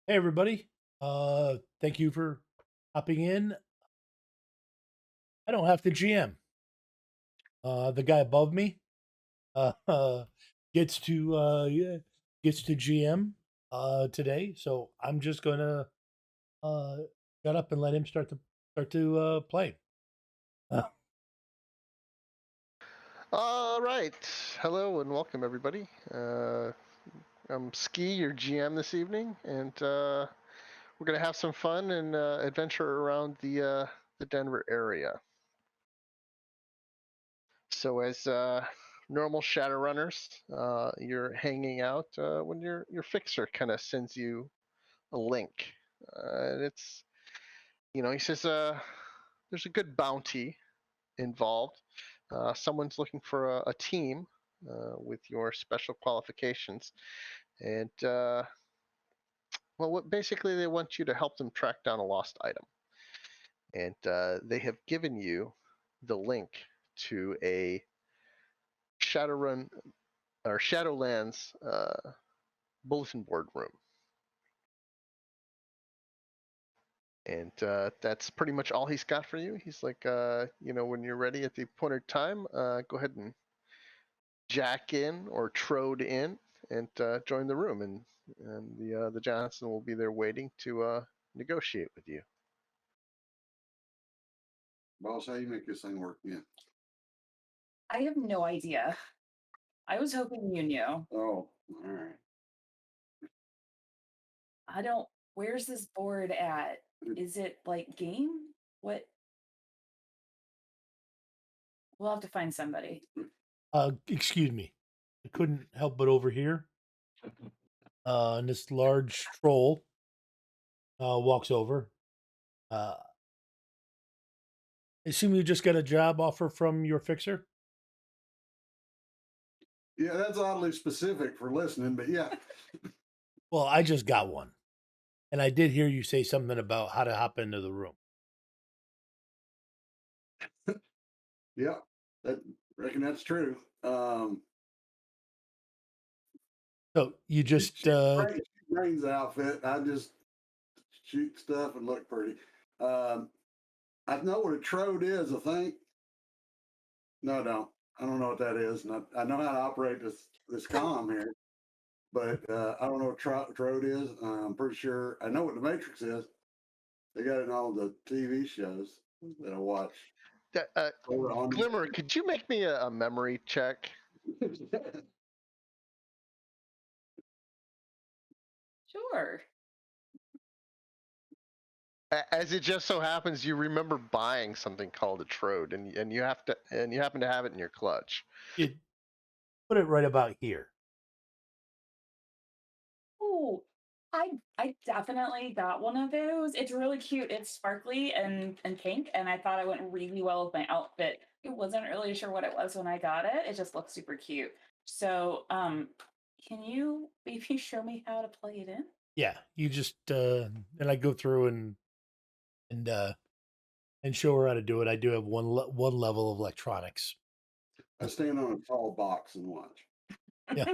Hey everybody. Thank you for hopping in. I don't have to GM. The guy above me uh, uh gets to yeah, gets to GM today, so I'm just gonna uh shut up and let him start to play. Uh, All right. Hello and welcome, everybody. I'm Ski, your GM this evening, and we're going to have some fun and adventure around the Denver area. So, as normal Shadowrunners, you're hanging out when your fixer kind of sends you a link. And it's, he says there's a good bounty involved. Someone's looking for a team with your special qualifications. And basically, they want you to help them track down a lost item. And they have given you the link to a Shadowrun or Shadowlands bulletin board room. And that's pretty much all he's got for you. He's like, when you're ready at the appointed time, go ahead and jack in or trode in and join the room, and the Johnson will be there waiting to negotiate with you. Boss, how you make this thing work? Yeah. I have no idea. I was hoping you knew. Oh, all right. I don't. Where's this board at? Is it like game? What? We'll have to find somebody. Excuse me. I couldn't help but overhear. And this large troll walks over. I assume you just got a job offer from your fixer? Yeah, that's oddly specific for listening, but yeah. Well, I just got one. And I did hear you say something about how to hop into the room. Yeah, that reckon that's true. So you just brains outfit. I just shoot stuff and look pretty. I know what a trode is, I think. No, I don't. I don't know what that is. And I know how to operate this comm here, but I don't know what trode is. I'm pretty sure I know what the Matrix is. They got it in all the TV shows that I watch. Glimmer, could you make me a memory check? Sure. As it just so happens, you remember buying something called a trode, and you happen to have it in your clutch. you put it right about here. Oh, I definitely got one of those. It's really cute. It's sparkly and pink, and I thought it went really well with my outfit. I wasn't really sure what it was when I got it. It just looks super cute. So, can you maybe show me how to play it in? Yeah, you just and I go through and uh and show her how to do it. I do have one level of electronics. I stand on a tall box and watch. Yeah.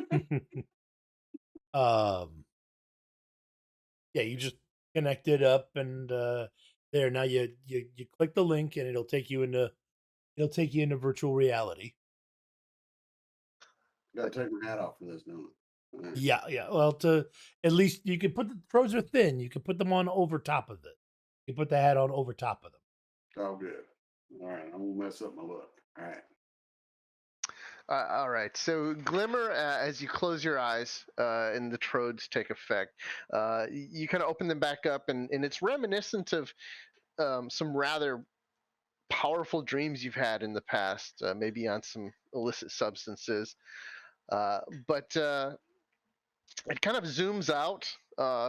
um yeah, you just connect it up and there now you click the link and it'll take you into virtual reality. Got to take my hat off for this, don't I? Right. Yeah. Well, to at least you can put the throws are thin. You can put them on over top of it. You put the hat on over top of them. Oh, good. All right, I'm gonna mess up my look. All right. All right. So, Glimmer, as you close your eyes and the trodes take effect, you kind of open them back up, and it's reminiscent of some rather powerful dreams you've had in the past, maybe on some illicit substances. But it kind of zooms out,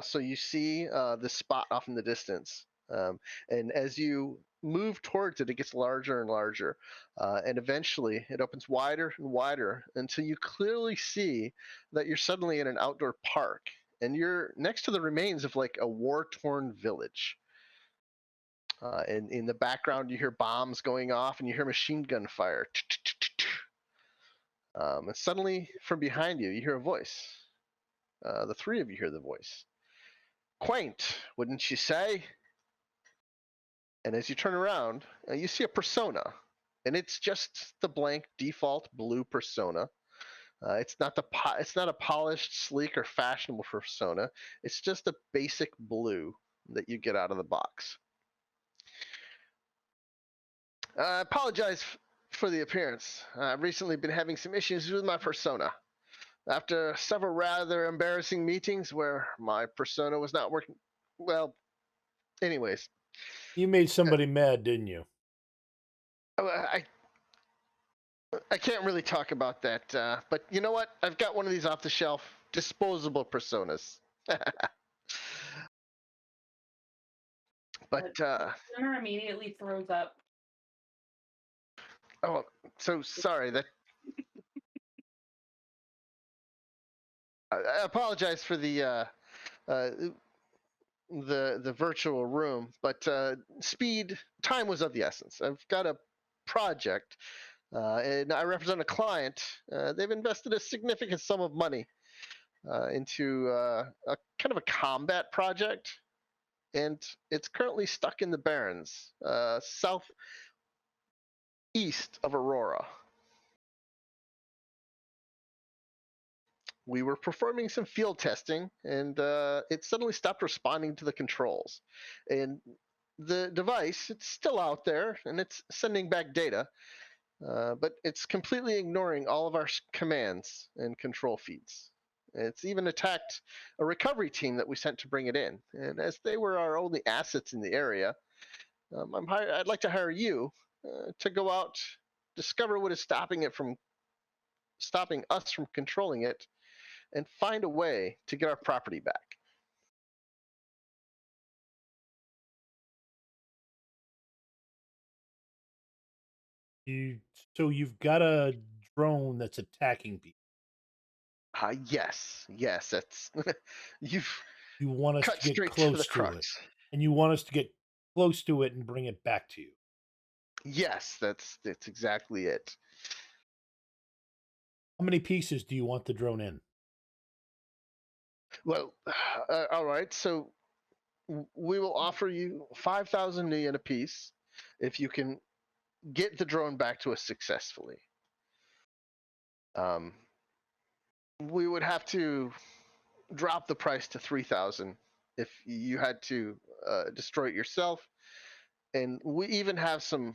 so you see the spot off in the distance. And as you move towards it, it gets larger and larger. And eventually, it opens wider and wider until you clearly see that you're suddenly in an outdoor park. And you're next to the remains of like a war torn village. And in the background, you hear bombs going off and you hear machine gun fire. And suddenly, from behind you, you hear a voice. The three of you hear the voice. Quaint, wouldn't you say? And as you turn around, you see a persona, and it's just the blank default blue persona. It's not a polished, sleek, or fashionable persona. It's just a basic blue that you get out of the box. I apologize for the appearance. I've recently been having some issues with my persona. After several rather embarrassing meetings where my persona was not working, well, anyways, You made somebody mad, didn't you? I I can't really talk about that, but you know what? I've got one of these off the shelf disposable personas. But Summer immediately throws up. oh, so sorry that I apologize for uh, the virtual room, but time was of the essence. I've got a project, and I represent a client. They've invested a significant sum of money into a kind of a combat project, and it's currently stuck in the barrens, southeast of Aurora. We were performing some field testing, and it suddenly stopped responding to the controls. And the device, it's still out there, and it's sending back data, but it's completely ignoring all of our commands and control feeds. It's even attacked a recovery team that we sent to bring it in. And as they were our only assets in the area, I'd like to hire you to go out, discover what is stopping us from controlling it, and find a way to get our property back. You so you've got a drone that's attacking people. Yes, that's you've You want us to cut get straight to the close to it, crux. and you want us to get close to it and bring it back to you. Yes, that's exactly it. How many pieces do you want the drone in? Well, all right. So we will offer you 5,000 yen apiece if you can get the drone back to us successfully. Um, we would have to drop the price to 3,000 if you had to destroy it yourself. And we even have some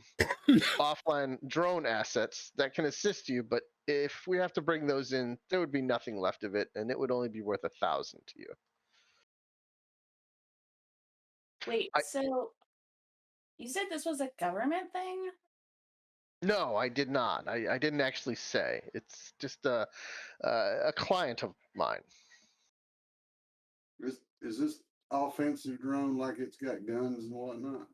offline drone assets that can assist you, but if we have to bring those in, there would be nothing left of it, and it would only be worth 1,000 to you. Wait, I, so you said this was a government thing? no, I did not. I didn't actually say. It's just a client of mine. Is this offensive drone like it's got guns and whatnot?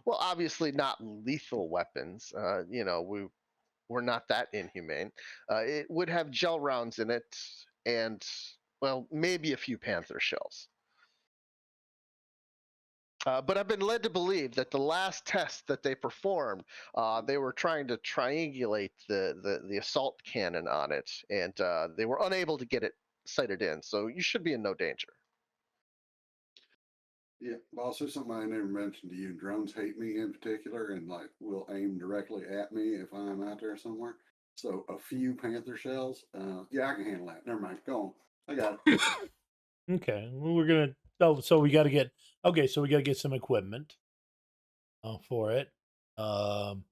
Well, obviously not lethal weapons. We're not that inhumane. It would have gel rounds in it, and well, maybe a few panther shells. But I've been led to believe that the last test that they performed, they were trying to triangulate the assault cannon on it, and they were unable to get it sighted in. So you should be in no danger. Yeah, boss, there's something I never mentioned to you. Drones hate me in particular and like will aim directly at me if I'm out there somewhere. So a few panther shells, yeah, I can handle that. Never mind. Go on. I got it. Okay, well, we're gonna. Oh, so we got to get. Okay, so we got to get some equipment for it. Um,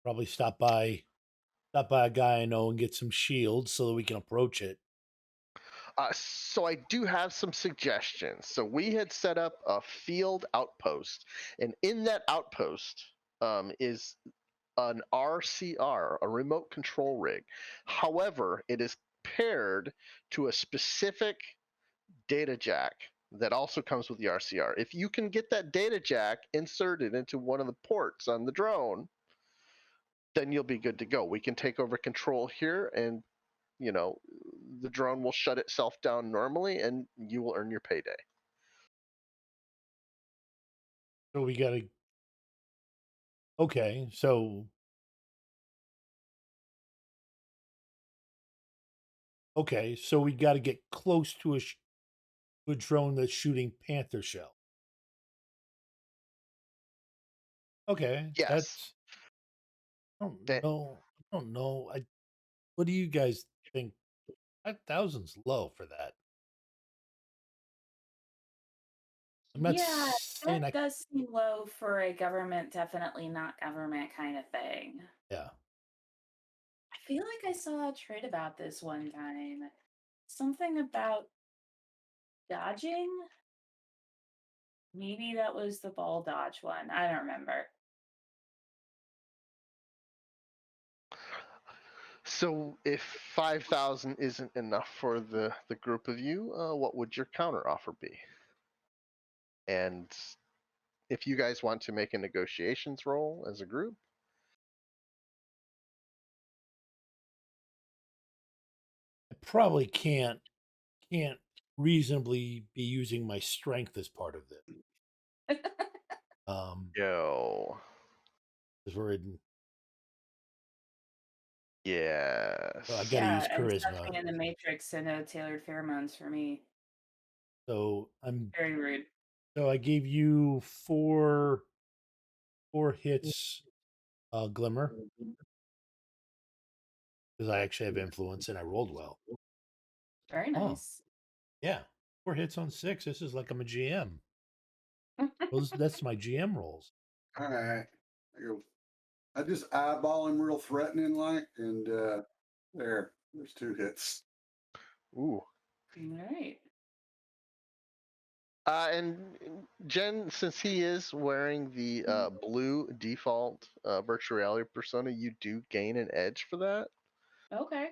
probably stop by a guy I know and get some shields so that we can approach it. So I do have some suggestions. So we had set up a field outpost, and in that outpost is an RCR, a remote control rig. However, it is paired to a specific data jack that also comes with the RCR. If you can get that data jack inserted into one of the ports on the drone, then you'll be good to go. We can take over control here, and you know the drone will shut itself down normally, and you will earn your payday. So we got to. Okay, so we got to get close to a drone that's shooting panther shell. Okay, Yes. that's I don't That know. I don't know. What do you guys think? 5,000's low for that. I'm not Yeah, saying that I. does seem low for a government, definitely not government kind of thing. Yeah, I feel like I saw a trade about this one time. Something about dodging? Maybe that was the ball dodge one. I don't remember. So if 5,000 isn't enough for the group of you, what would your counter offer be? And if you guys want to make a negotiations roll as a group, I probably can't reasonably be using my strength as part of this. yo, Because we're in. So I got to yes. use Yeah, and stuff charisma. being in the Matrix, so no tailored pheromones for me. So I'm. Very rude. So I gave you four hits, glimmer, because I actually have influence and I rolled well. Very Oh, nice. yeah, 4 hits on 6. This is like I'm a GM. That's my GM rolls. All right. I just eyeball him real threatening like, and there's 2 hits. Ooh. All right. And Jen, since he is wearing the blue default virtual reality persona, you do gain an edge for that. Okay.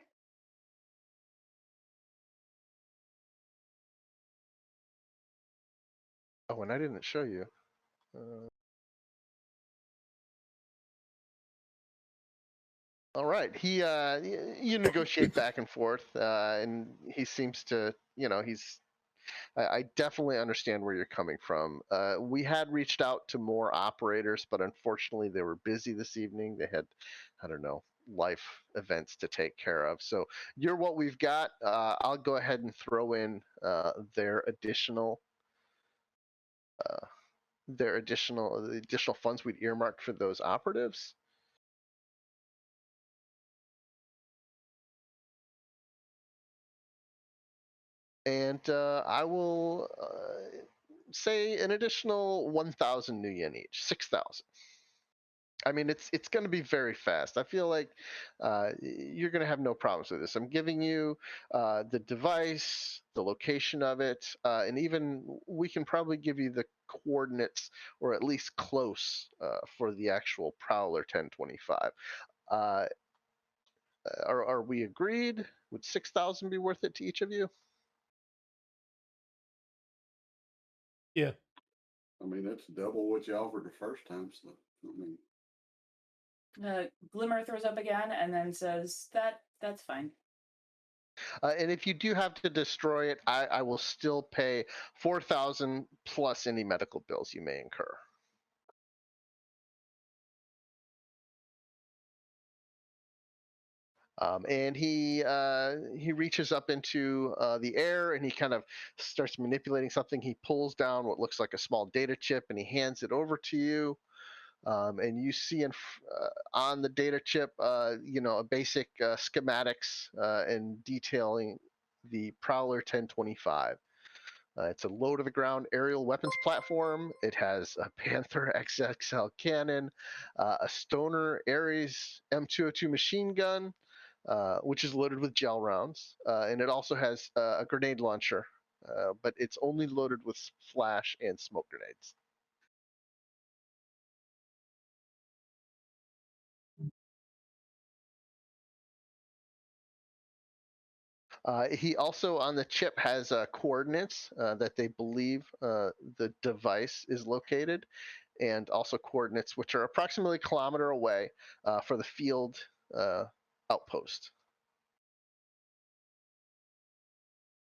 Oh, and I didn't show you. Uh, all right, you negotiate back and forth, and he seems to, he's. I definitely understand where you're coming from. We had reached out to more operators, but unfortunately they were busy this evening. They had, I don't know, life events to take care of. So you're what we've got. I'll go ahead and throw in their additional. The additional funds we'd earmarked for those operatives. And I will say an additional 1,000 new yen each, 6,000. I mean, it's going to be very fast. I feel like you're going to have no problems with this. I'm giving you the device, the location of it, and even we can probably give you the coordinates, or at least close, for the actual Prowler 1025. Uh, are we agreed? Would 6,000 be worth it to each of you? Yeah. I mean, that's double what you offered the first time. So, I mean, Glimmer throws up again and then says that's fine. And if you do have to destroy it, I will still pay 4,000 plus any medical bills you may incur. And he reaches up into the air and he kind of starts manipulating something. He pulls down what looks like a small data chip and he hands it over to you. And you see on the data chip, a basic schematics and detailing the Prowler 1025. It's a low to the ground aerial weapons platform. It has a Panther XXL cannon, a Stoner Ares M202 machine gun, which is loaded with gel rounds, and it also has a grenade launcher, but it's only loaded with flash and smoke grenades. He also on the chip has coordinates that they believe the device is located, and also coordinates which are approximately a kilometer away for the field uh, outpost.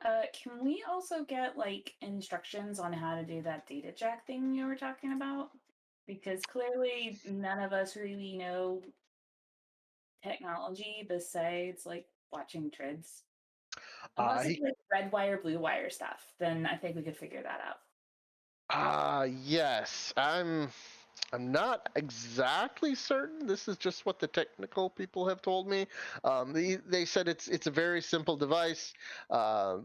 Can we also get like instructions on how to do that data jack thing you were talking about? Because clearly none of us really know technology besides like watching trids. Unless it's He like red wire, blue wire stuff, then I think we could figure that out. yes. I'm not exactly certain. This is just what the technical people have told me. They said it's a very simple device. There's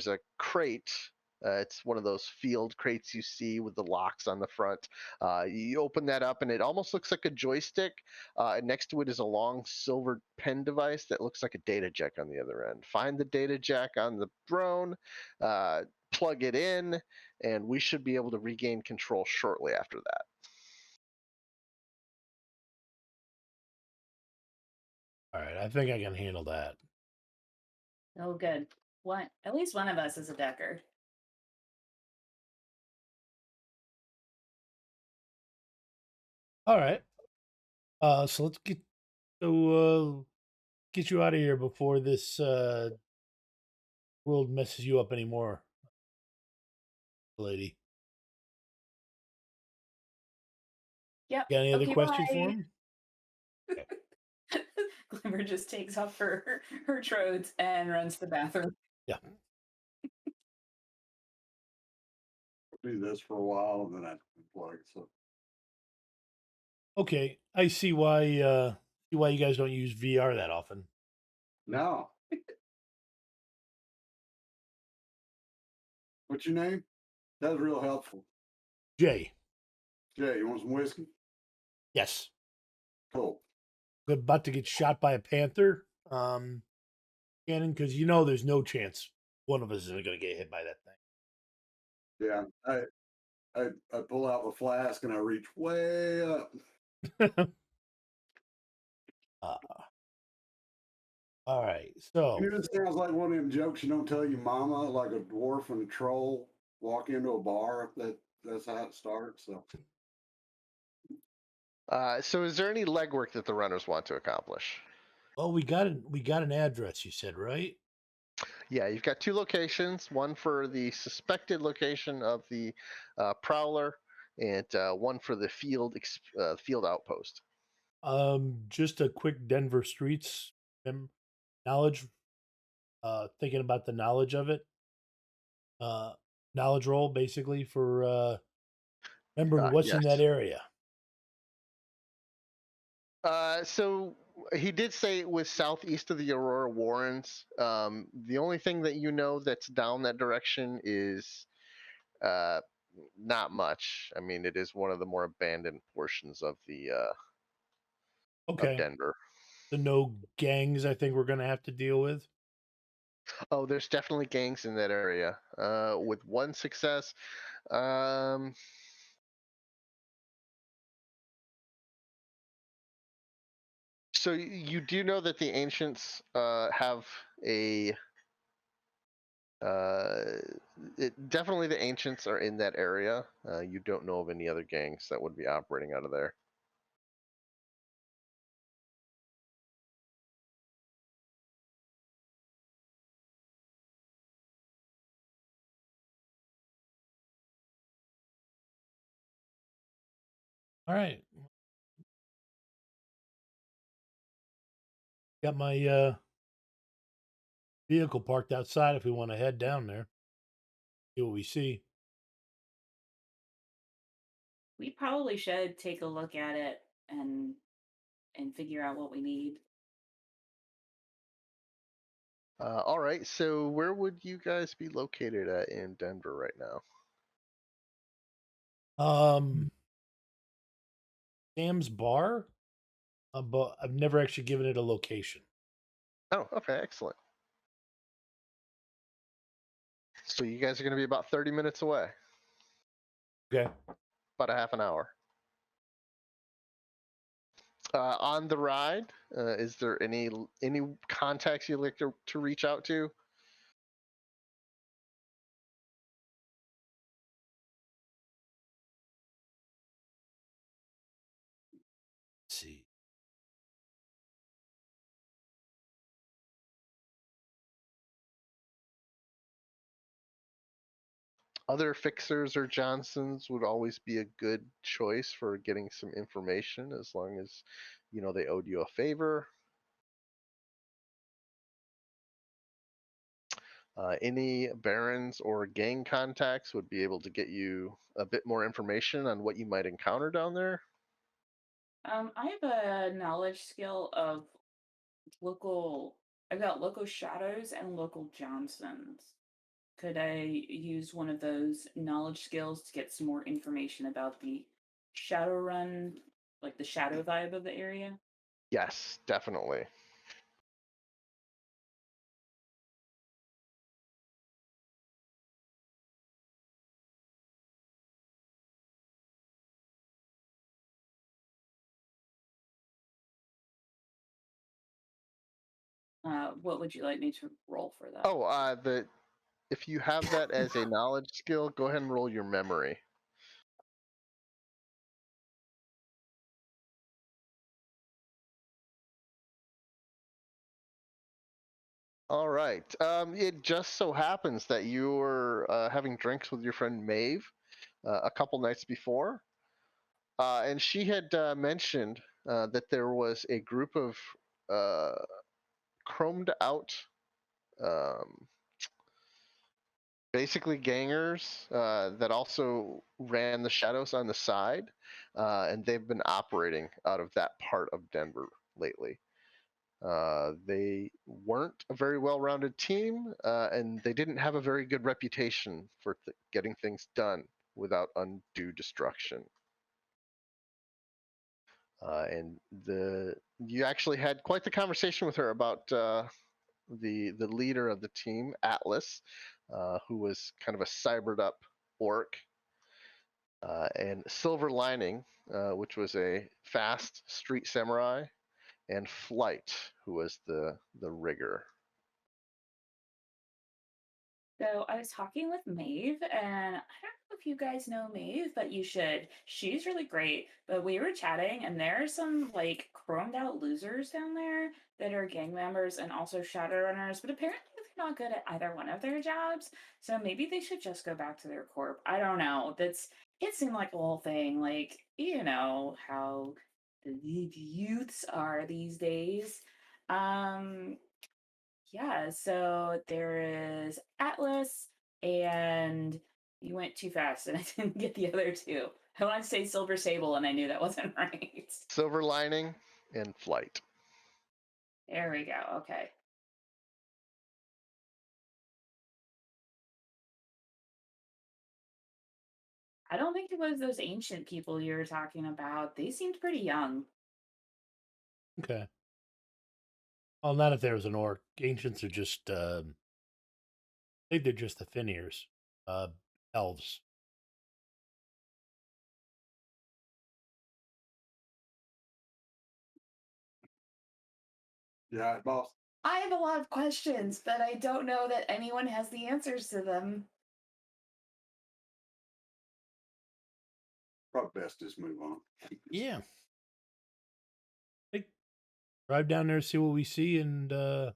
a crate. It's one of those field crates you see with the locks on the front. You open that up, and it almost looks like a joystick. And next to it is a long silver pen device that looks like a data jack on the other end. Find the data jack on the drone, uh, plug it in, and we should be able to regain control shortly after that. All right, I think I can handle that. Oh, good. At least one of us is a decker. All right. So let's get you out of here before this world messes you up anymore, lady. Yep. Got any other Okay, questions for bye. him? Okay. Glimmer just takes off her trodes and runs to the bathroom. Yeah. Do this for a while, and then I plug. So Okay, I see why you guys don't use VR that often. no. What's your name? That was real helpful. Jay. Jay, you want some whiskey? Yes. Cool. We're about to get shot by a panther. Cannon, because there's no chance one of us is going to get hit by that Yeah. I pull out the flask and I reach way up. thing. All right, so It sounds like one of them jokes you don't tell your mama, like a dwarf and a troll walk into a bar. That's how it starts. So So is there any legwork that the runners want to accomplish? well, we got an address. You said, right? Yeah, you've got two locations: one for the suspected location of the prowler, and one for the field outpost. Just a quick Denver streets knowledge. Thinking about the knowledge of it. Uh, Knowledge roll basically for remembering what's in that Yes. area. So he did say it was southeast of the Aurora Warrens. The only thing that you know that's down that direction is uh, not much. I mean, it is one of the more abandoned portions of the of Okay, Denver. the no gangs. I think we're gonna have to deal with. Oh, there's definitely gangs in that area. With one success. Um, so you do know that the ancients have a. Definitely the ancients are in that area. You don't know of any other gangs that would be operating out of there. All right, got my vehicle parked outside. If we want to head down there, see what we see. We probably should take a look at it and figure out what we need. All right, so where would you guys be located at in Denver right now? Sam's Bar, but I've never actually given it a location. Oh, okay, excellent. So you guys are going to be about 30 minutes away, Okay. about a half an hour. On the ride, is there any contacts you'd like to reach out to? Let's see. Other fixers or Johnsons would always be a good choice for getting some information, as long as they owed you a favor. Any barrens or gang contacts would be able to get you a bit more information on what you might encounter down there. I have a knowledge skill of local. I've got local shadows and local Johnsons. Could I use one of those knowledge skills to get some more information about the Shadowrun, like the shadow vibe of the area? Yes, definitely. What would you like me to roll for that? Oh, the if you have that as a knowledge skill, go ahead and roll your memory. All right. It just so happens that you were having drinks with your friend Maeve a couple nights before, and she had mentioned that there was a group of uh, chromed out, um, basically gangers that also ran the shadows on the side, and they've been operating out of that part of Denver lately. They weren't a very well-rounded team, and they didn't have a very good reputation for getting things done without undue destruction. And you actually had quite the conversation with her about the leader of the team, Atlas, who was kind of a cybered up orc, and Silver Lining, which was a fast street samurai, and Flight, who was the rigger. So I was talking with Maeve, and I don't know if you guys know Maeve, but you should. She's really great. But we were chatting, and there are some like chromed out losers down there that are gang members and also Shadowrunners, but apparently they're not good at either one of their jobs. So maybe they should just go back to their corp. I don't know. It seemed like a whole thing. Like, you know how the youths are these days. Um, yeah, so there is Atlas, and you went too fast, and I didn't get the other two. I want to say Silver Sable, and I knew that wasn't right. Silver Lining and Flight. There we go. Okay. I don't think it was those ancient people you were talking about. They seemed pretty young. Okay. Well, not if there was an orc. Ancients are just, I think they're just the Finiers, uh, elves. Yeah, boss. I have a lot of questions, but I don't know that anyone has the answers to them. Probably best just move on. Yeah. Think drive down there, see what we see, and it'd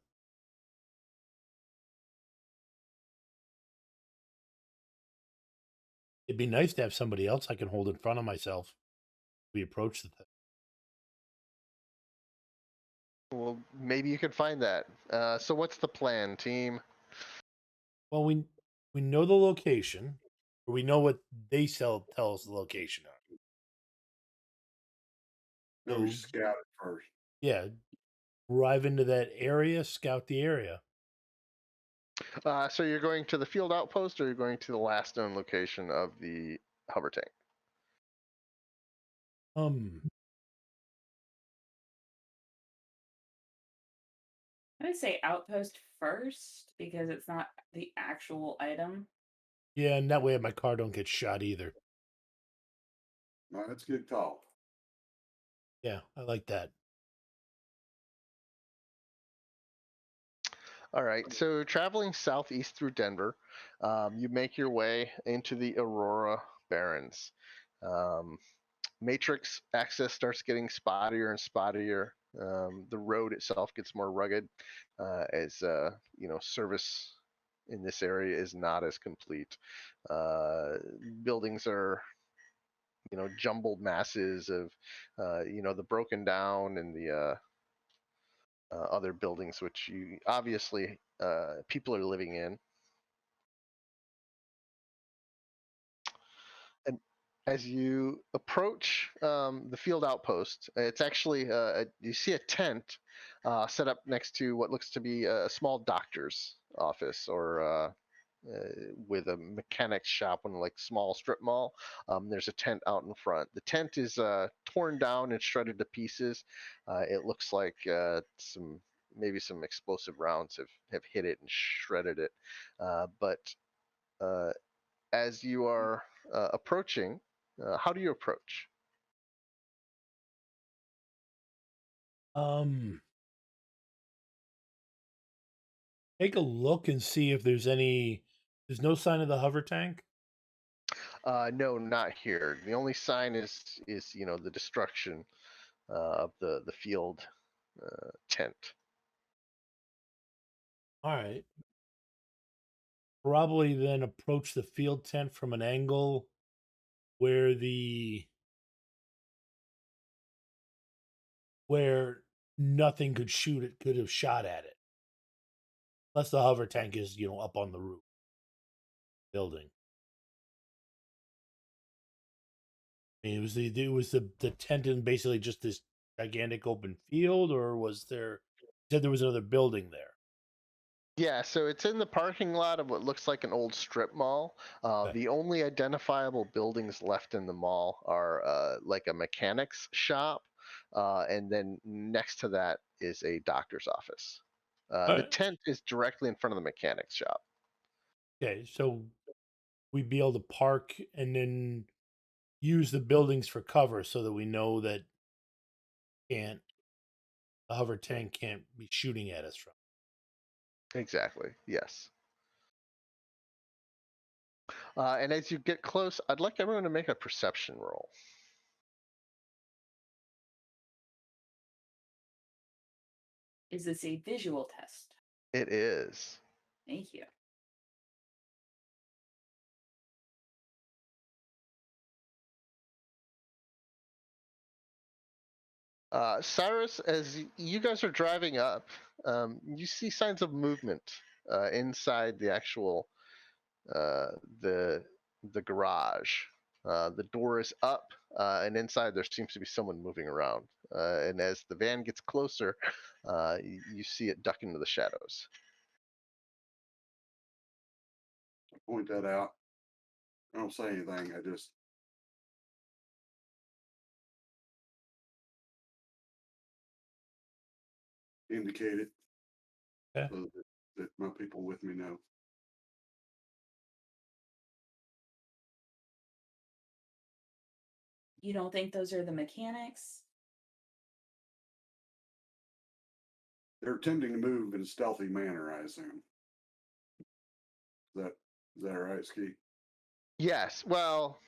be nice to have somebody else I can hold in front of myself. We approach the thing. Well, maybe you could find that. So what's the plan, team? Well, we know the location, or we know what they tell us the location of. No, we So scout it first. yeah, drive into that area, scout the area. So you're going to the field outpost, or you're going to the last known location of the hover tank? Um, I would say outpost first because it's not the actual item. yeah, and that way my car don't get shot either. All right, that's a good call. Yeah, I like that. All right. So traveling southeast through Denver, you make your way into the Aurora Barrens. Um, Matrix access starts getting spottier and spottier. The road itself gets more rugged as service in this area is not as complete. Buildings are jumbled masses of the broken down and the other buildings which you obviously people are living in. As you approach the field outpost, it's actually you see a tent set up next to what looks to be a small doctor's office, or with a mechanic's shop, one like small strip mall. There's a tent out in front. The tent is torn down and shredded to pieces. It looks like maybe some explosive rounds have hit it and shredded it. But uh, as you are approaching, how do you approach? Um, take a look and see if there's any. There's no sign of the hover tank. No, not here. The only sign is the destruction of the field tent. All right. Probably then approach the field tent from an angle where where nothing could have shot at it. Unless the hover tank is, up on the roof building. I mean, it was the tent in basically just this gigantic open field, or was there? You said there was another building there. Yeah, so it's in the parking lot of what looks like an old strip mall. Okay. The only identifiable buildings left in the mall are like a mechanic's shop, and then next to that is a doctor's office. All The right. tent is directly in front of the mechanic's shop. Okay. So we'd be able to park and then use the buildings for cover, so that we know that can't the hover tank can't be shooting at us from. Exactly. Yes. And as you get close, I'd like everyone to make a perception roll. Is this a visual test? It is. Thank you. Cyrus, as you guys are driving up, you see signs of movement inside the actual uh, the the garage. The door is up, and inside there seems to be someone moving around. And as the van gets closer, you see it duck into the shadows. Point that out. I don't say anything. I just indicate it Okay. so that my people with me know. You don't think those are the mechanics? They're attempting to move in a stealthy manner, I assume. Is that all right, Ski? Yes. Well,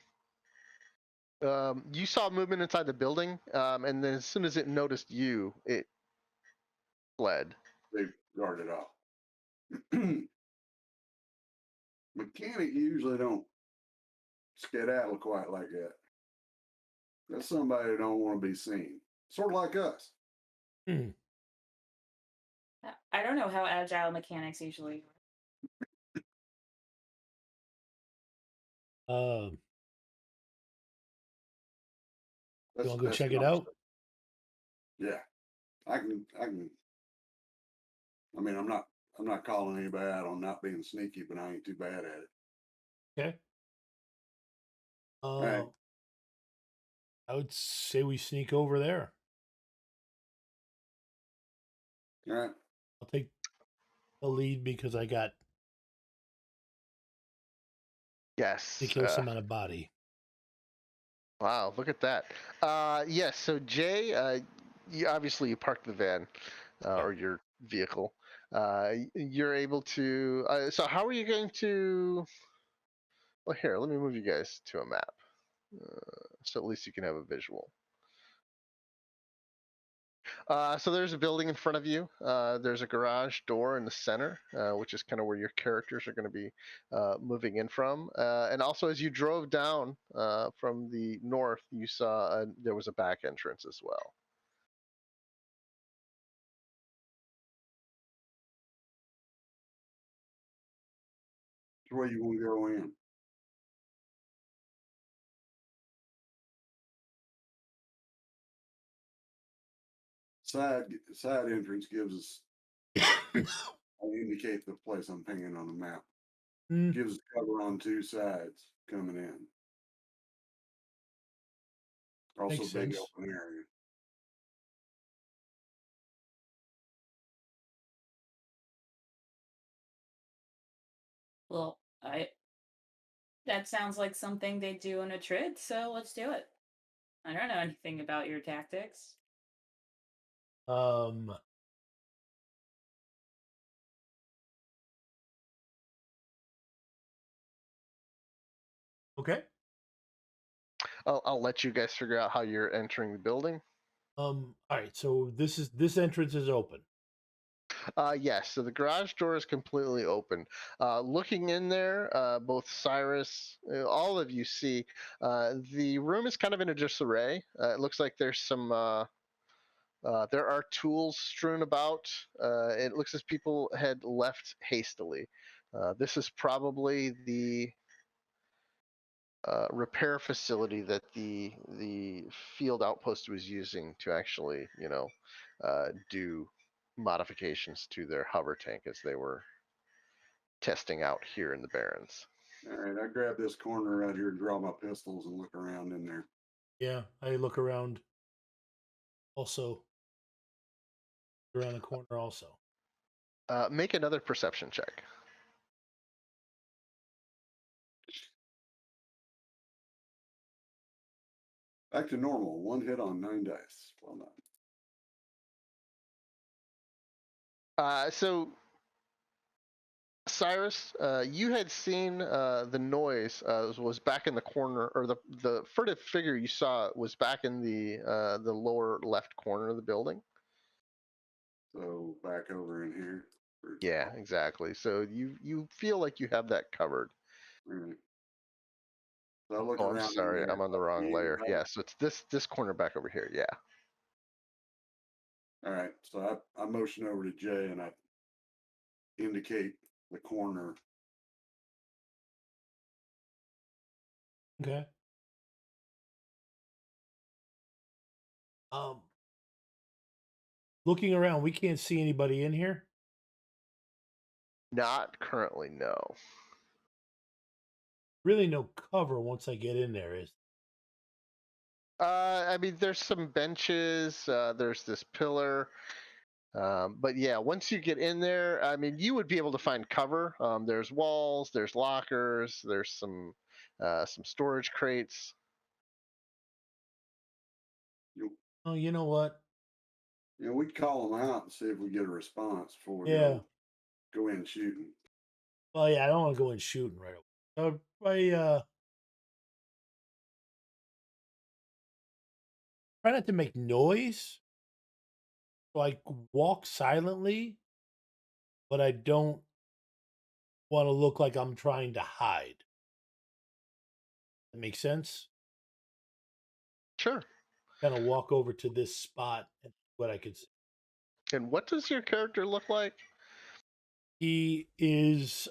you saw movement inside the building, and then as soon as it noticed you, it fled. They guarded off. Mechanic usually don't skedaddle quite like that. That's somebody who don't want to be seen. Sort of like us. Hmm. I don't know how agile mechanics usually Uh, you want to go That's check the it out? opposite. Yeah, I can. I mean, I'm not calling anybody out on not being sneaky, but I ain't too bad at it. Okay. All right. I would say we sneak over there. All right. I'll take the lead because I got Yes. ridiculous amount of body. Wow, look at that. Yes, so Jay, you parked the van Yeah. or your vehicle. You're able to. So, how are you going to? Well, here, let me move you guys to a map, so at least you can have a visual. So there's a building in front of you. There's a garage door in the center, which is kind of where your characters are going to be moving in from. And also, as you drove down from the north, you saw there was a back entrance as well. Which way you want to go in? side entrance gives us. I indicate the place I'm pinging on the map. Mm, Gives us cover on two sides coming in. Also, makes big sense. open area. Well, that sounds like something they do in a trid, so let's do it. I don't know anything about your tactics. Um, okay. I'll let you guys figure out how you're entering the building. All right. So this entrance is open. Yes, so the garage door is completely open. Looking in there, both Cyrus, all of you see the room is kind of in a disarray. It looks like there's there are tools strewn about. It looks as people had left hastily. This is probably the repair facility that the field outpost was using to actually, do modifications to their hover tank as they were testing out here in the Barrens. All right, I grab this corner right here and draw my pistols and look around in there. Yeah, I look around. Also, around the corner. Also, Make another perception check. Back to normal. One hit on 9 dice. Well done. So Cyrus, you had seen the noise was back in the corner, or the furtive figure you saw was back in the lower left corner of the building. So back over in here. Yeah, exactly. So you feel like you have that covered. All right. So I look Oh, I'm around in sorry, there. I'm on the wrong Yeah, layer. right. Yeah, so it's this corner back over here. Yeah. All right. So I motion over to Jay and I indicate the corner. okay. Um, looking around, we can't see anybody in here. Not currently, no. Really, no cover once I get in there. Is I mean, there's some benches. There's this pillar. But yeah, once you get in there, I mean, you would be able to find cover. There's walls, there's lockers, there's some storage crates. oh, you know what? We'd call them out and see if we get a response before we Yeah. go in shooting. Well, yeah. I don't want to go in shooting right away. Try not to make noise. So I walk silently, but I don't want to look like I'm trying to hide. That makes sense. Sure. Kind of walk over to this spot and what I could see. And what does your character look like? He is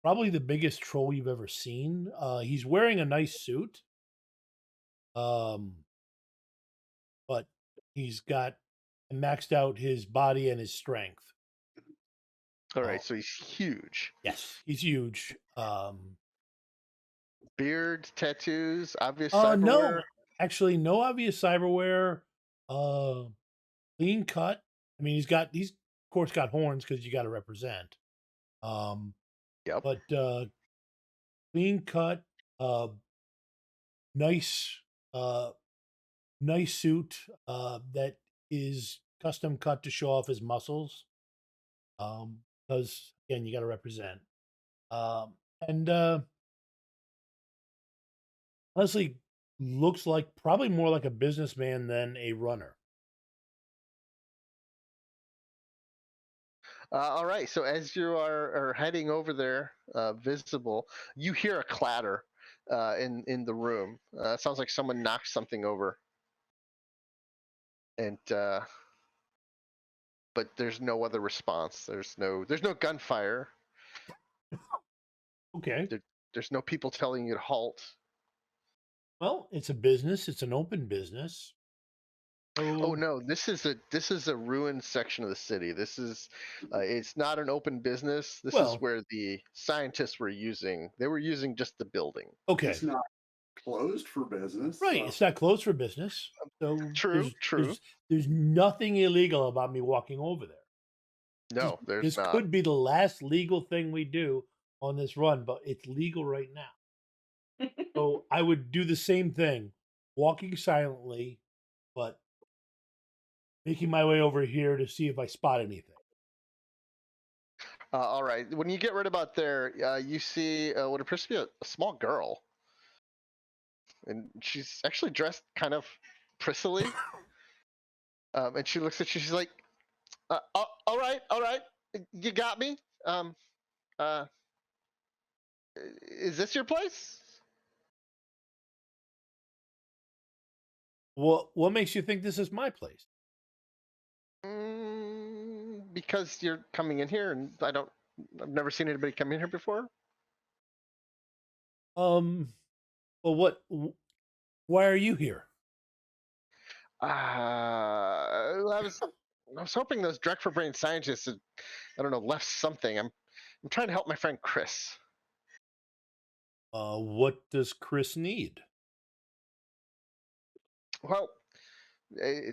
probably the biggest troll you've ever seen. He's wearing a nice suit. But he's got maxed out his body and his strength. All right, so he's huge. Yes, he's huge. Beard, tattoos, obvious cyberware. No, actually, no obvious cyberware. Clean cut. I mean, he's of course got horns because you got to represent. Yep. But clean cut. Nice. Nice suit. That is custom cut to show off his muscles. Because again, you got to represent. And honestly, looks like probably more like a businessman than a runner. All right, so as you are heading over there, visible, you hear a clatter in the room. It sounds like someone knocked something over, and but there's no other response. There's no gunfire. Okay. There's no people telling you to halt. Well, it's a business. It's an open business. Oh So, no, this is a ruined section of the city. This is it's not an open business. This is well, where the scientists were using. They were using just the building. okay, It's not closed for business, right. so It's not closed for business, so True, true. there's nothing illegal about me walking over there. No, there's This not. could be the last legal thing we do on this run, but it's legal right now. So I would do the same thing, walking silently, but making my way over here to see if I spot anything. All right. When you get right about there, you see what appears to be a small girl, and she's actually dressed kind of prissily. And she looks at you. She's like, all right, all right, you got me. Um, uh, is this your place?" What makes you think this is my place? Because you're coming in here, and I've never seen anybody come in here before. Um, well, why are you here? I was hoping those direct for brain scientists had, I don't know, left something. I'm trying to help my friend Chris. What does Chris need? Well, eh,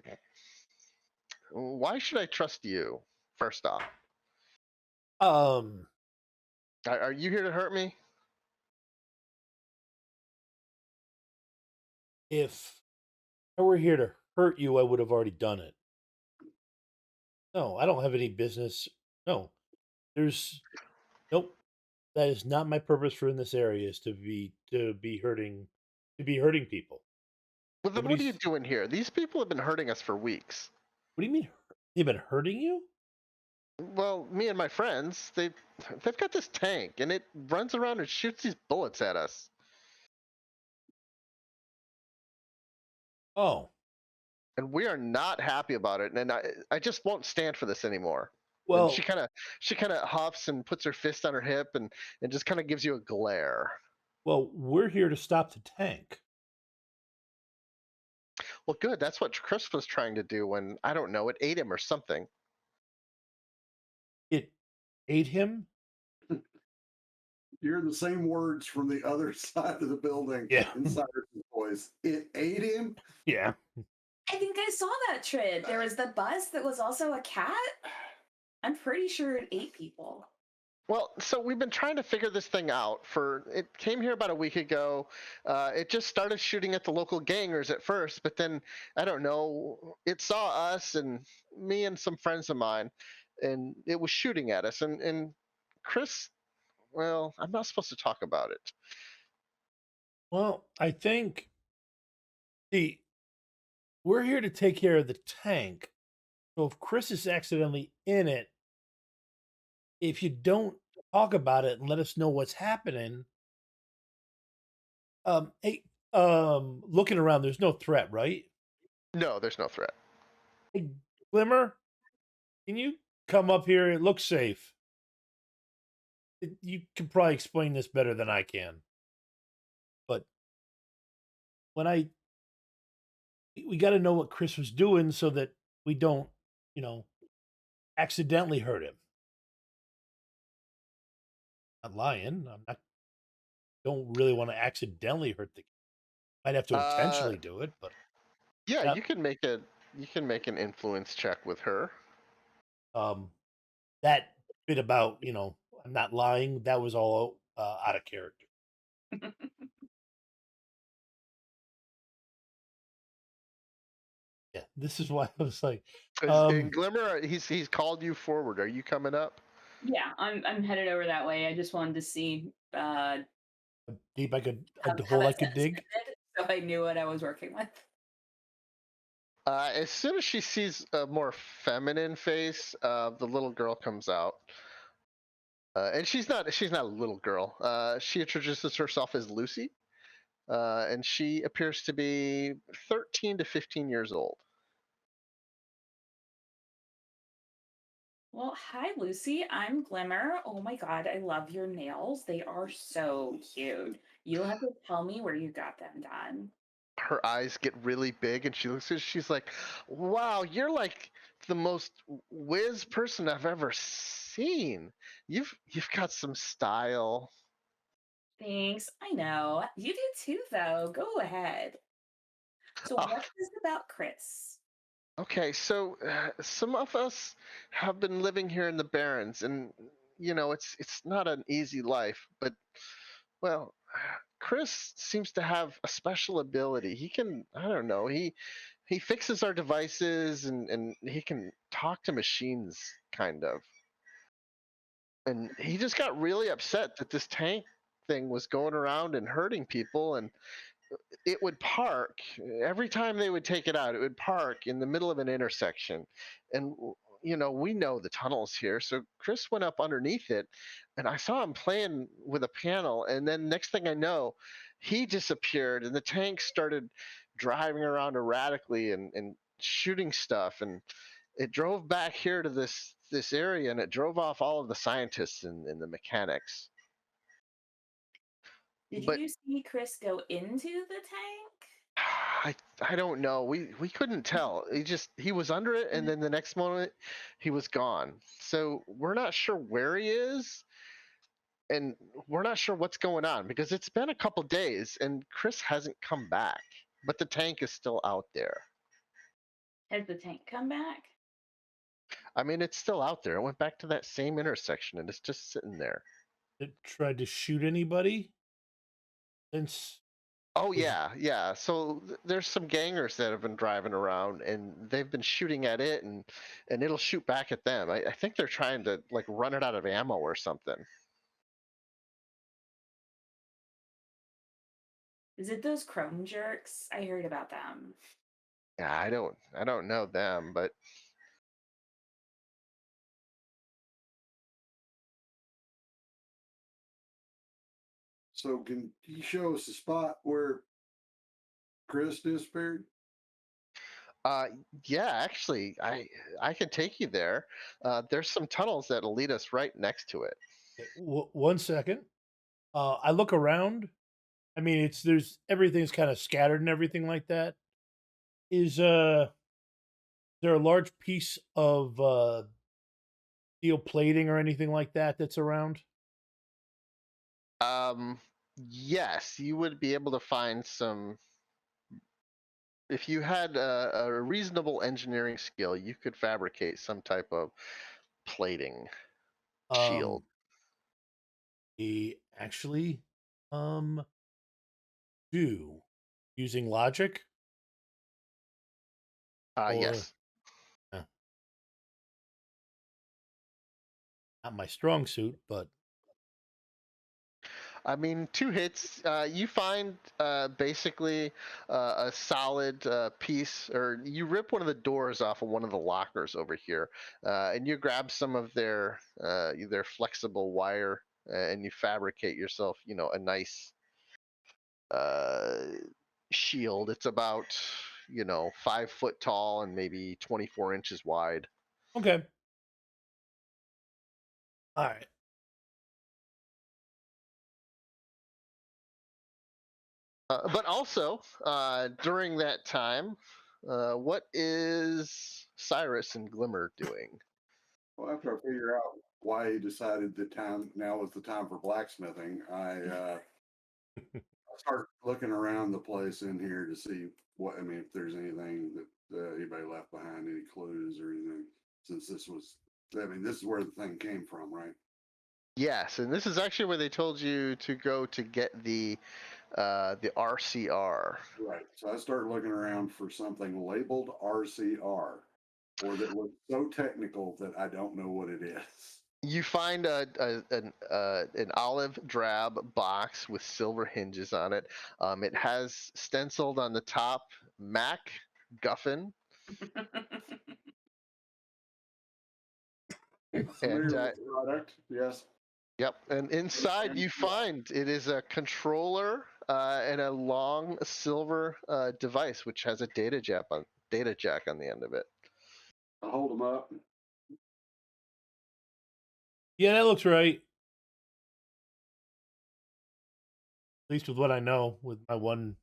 why should I trust you? First off, Um, are you here to hurt me? if I were here to hurt you, I would have already done it. No, I don't have any business. No, there's nope. That is not my purpose for in this area. Is to be hurting people. Well, then what are you Nobody's. doing here? These people have been hurting us for weeks. What do you mean? They've been hurting you? Well, me and my friends, they've got this tank, and it runs around and shoots these bullets at us. Oh, And we are not happy about it, and I just won't stand for this anymore. And well, she kind of huffs and puts her fist on her hip and just kind of gives you a glare. we're here to stop the tank. Well, good. That's what Chris was trying to do when, I don't know, it ate him or something. It ate him. you're the same words from the other side of the building Yeah, inside his voice. It ate him. yeah. I think I saw that trade. There was the bus that was also a cat. I'm pretty sure it ate people. Well, so we've been trying to figure this thing out. It came here about a week ago. It just started shooting at the local gangers at first, but then I don't know. It saw us and me and some friends of mine, and it was shooting at us. And Chris, well, I'm not supposed to talk about it. Well, I think the we're here to take care of the tank. So if Chris is accidentally in it, if you don't talk about it and let us know what's happening, hey, looking around, there's no threat, right? No, there's no threat. Hey, Glimmer, can you come up here? It looks safe. You can probably explain this better than I can. But when we got to know what Chris was doing so that we don't, you know, accidentally hurt him. I'm not lying. I'm not. Don't really want to accidentally hurt the. Might have to Uh, intentionally do it, but yeah, that you can make an influence check with her. um that bit about I'm not lying. That was all out of character. Yeah, this is why I was like, And Glimmer, he's called you forward. Are you coming up? Yeah, I'm headed over that way. I just wanted to see a deep a how hole I that could sentence dig. ended, so I knew what I was working with. As soon as she sees a more feminine face, the little girl comes out, and she's not a little girl. She introduces herself as Lucy, and she appears to be 13 to 15 years old. Well, hi Lucy, I'm Glimmer. Oh my god, I love your nails. They are so cute. You'll have to tell me where you got them done. her eyes get really big, and she looks at. She's like, "Wow, you're like the most whiz person I've ever seen. You've got some style." Thanks. I know. You do too, though. Go ahead. So, Uh, what is it about Chris? okay, so some of us have been living here in the barrens, and it's not an easy life, but well, Chris seems to have a special ability. He can, I don't know, he fixes our devices, and he can talk to machines, kind of. And he just got really upset that this tank thing was going around and hurting people, and it would park every time they would take it out. It would park in the middle of an intersection, and we know the tunnels here. So Chris went up underneath it, and I saw him playing with a panel. And then next thing I know, he disappeared, and the tank started driving around erratically and shooting stuff. And it drove back here to this area, and it drove off all of the scientists and the mechanics. Did But you see Chris go into the tank? I don't know. We couldn't tell. He was under it, and then the next moment he was gone. So we're not sure where he is, and we're not sure what's going on because it's been a couple days and Chris hasn't come back. But the tank is still out there. Has the tank come back? I mean, it's still out there. It went back to that same intersection and it's just sitting there. It tried to shoot anybody since Oh was yeah. So there's some gangers that have been driving around, and they've been shooting at it, and it'll shoot back at them. I think they're trying to like run it out of ammo or something. Is it those chrome jerks? I heard about them. Yeah, I don't know them, but So can you show us the spot where Chris disappeared? uh yeah, actually, I can take you there. There's some tunnels that'll lead us right next to it. one second. I look around. I mean, there's everything's kind of scattered and everything like that. Is there a large piece of steel plating or anything like that that's around? Um, yes, you would be able to find some. If you had a reasonable engineering skill, you could fabricate some type of plating Um, shield. we actually um do using logic or Yes. uh, not my strong suit, but I mean, two hits, you find basically a solid piece, or you rip one of the doors off of one of the lockers over here, and you grab some of their flexible wire, and you fabricate yourself, a nice uh, shield. It's about 5 foot tall and maybe 24 inches wide. okay. All right. But also, during that time, what is Cyrus and Glimmer doing? Well, after I figure out why he decided that time now was the time for blacksmithing, I start looking around the place in here to see if there's anything that anybody left behind, any clues or anything. Since this is where the thing came from, right? Yes, and this is actually where they told you to go to get the RCR. Right. So I start looking around for something labeled RCR, or that looks so technical that I don't know what it is. You find an olive drab box with silver hinges on it. It has stenciled on the top Mac Guffin, and Familiar with the product? Yes. yep. And inside you find it is a controller and a long silver device which has a data jack on the end of it. I hold them up. Yeah, that looks right. At least with what I know with my one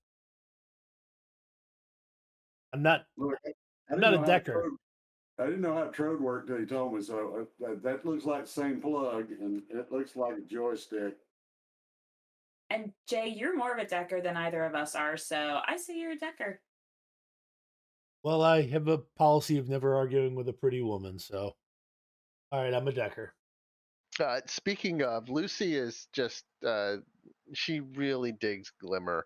I'm not. Look, I I'm didn't not a know how decker. Trode, I didn't know how Trode worked till he told me. So that looks like the same plug, and it looks like a joystick. And Jay, you're more of a decker than either of us are, so I say you're a decker. Well, I have a policy of never arguing with a pretty woman, so all right, I'm a decker. Speaking of, Lucy is just she really digs Glimmer.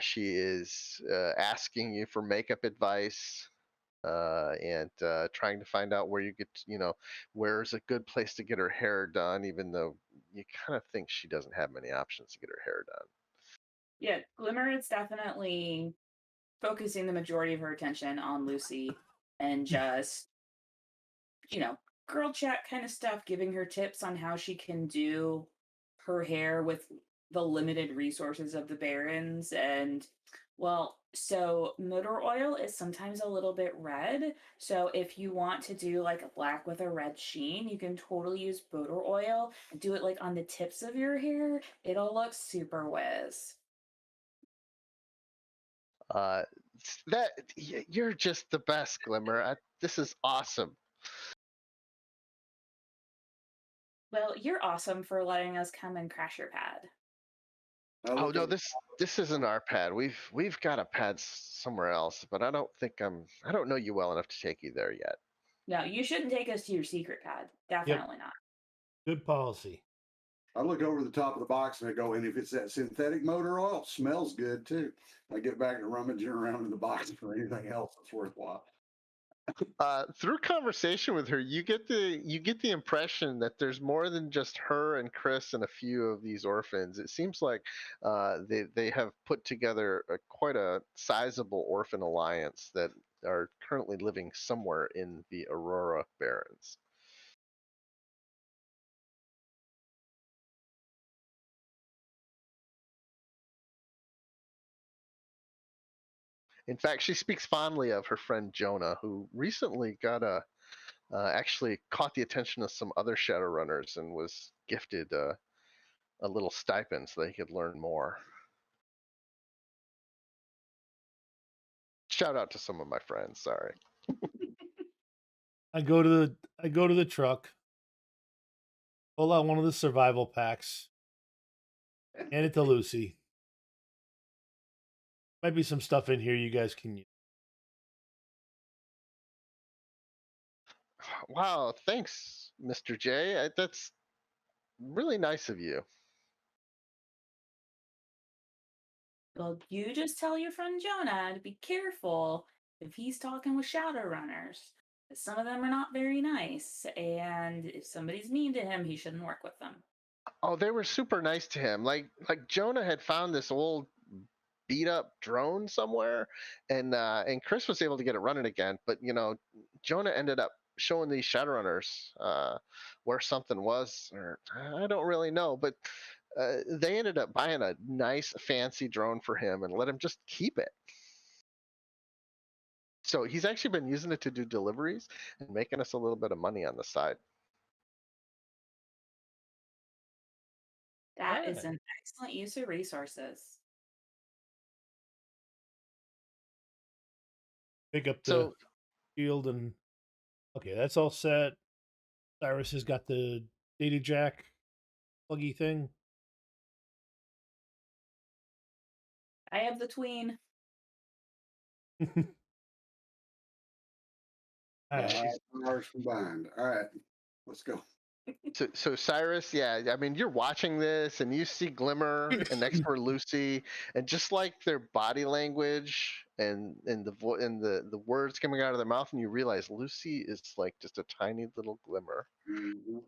She is asking you for makeup advice and trying to find out where you get, where's a good place to get her hair done, even though you kind of think she doesn't have many options to get her hair done. Yeah, Glimmer is definitely focusing the majority of her attention on Lucy and just, girl chat kind of stuff, giving her tips on how she can do her hair with the limited resources of the barrens. And, well, so motor oil is sometimes a little bit red. So if you want to do like a black with a red sheen, you can totally use motor oil and do it like on the tips of your hair. It'll look super whiz. Uh, you're just the best, Glimmer. This is awesome. Well, you're awesome for letting us come and crash your pad. Oh no, this isn't our pad. We've got a pad somewhere else, but I don't know you well enough to take you there yet. No, you shouldn't take us to your secret pad. Yep, Definitely not. good policy. I look over the top of the box and I go, and if it's that synthetic motor oil, it smells good too. I get back to rummaging around in the box for anything else that's worthwhile. Through conversation with her, you get the impression that there's more than just her and Chris and a few of these orphans. It seems like they have put together quite a sizable orphan alliance that are currently living somewhere in the Aurora Barrens. In fact, she speaks fondly of her friend Jonah, who recently actually caught the attention of some other Shadowrunners and was gifted a little stipend so they could learn more. Shout out to some of my friends. Sorry. I go to the truck, pull out one of the survival packs, hand it to Lucy. Might be some stuff in here you guys can use. Wow, thanks, Mr. J. That's really nice of you. Well, you just tell your friend Jonah to be careful if he's talking with Shadowrunners. Some of them are not very nice, and if somebody's mean to him, he shouldn't work with them. Oh, they were super nice to him. Like Jonah had found this old beat up drone somewhere, and Chris was able to get it running again. But Jonah ended up showing these Shadowrunners where something was, or I don't really know, but they ended up buying a nice fancy drone for him and let him just keep it. So he's actually been using it to do deliveries and making us a little bit of money on the side. That is Alright. an excellent use of resources. Pick up the So shield and okay, that's all set. Cyrus has got the data jack pluggy thing. I have the tween. Alright. Ours combined. All right, let's go. So Cyrus, yeah, I mean, you're watching this and you see Glimmer and next to her Lucy, and just like their body language and the words coming out of their mouth, and you realize Lucy is like just a tiny little Glimmer. Mm-hmm.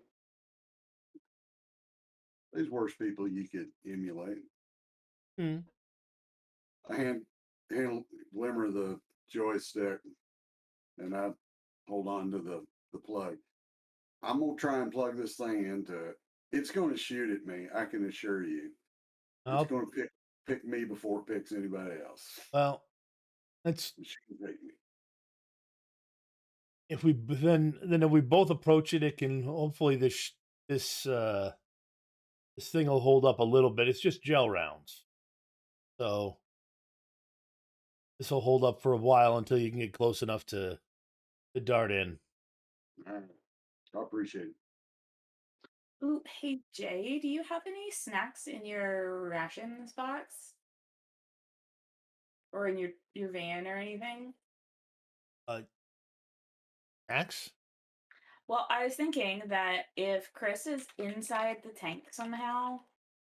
These worst people you could emulate. Hmm. I hand Glimmer the joystick, and I hold on to the plug. I'm gonna try and plug this thing into it. It's gonna shoot at me. I can assure you. It's Well, gonna pick me before it picks anybody else. well, that's It shouldn't pick me. if we then if we both approach it, it can hopefully this this thing will hold up a little bit. It's just gel rounds, so This will hold up for a while until you can get close enough to dart in. All right. I appreciate it. Ooh, hey Jay, do you have any snacks in your rations box or in your van or anything? Uh, Axe? Well, I was thinking that if Chris is inside the tank somehow,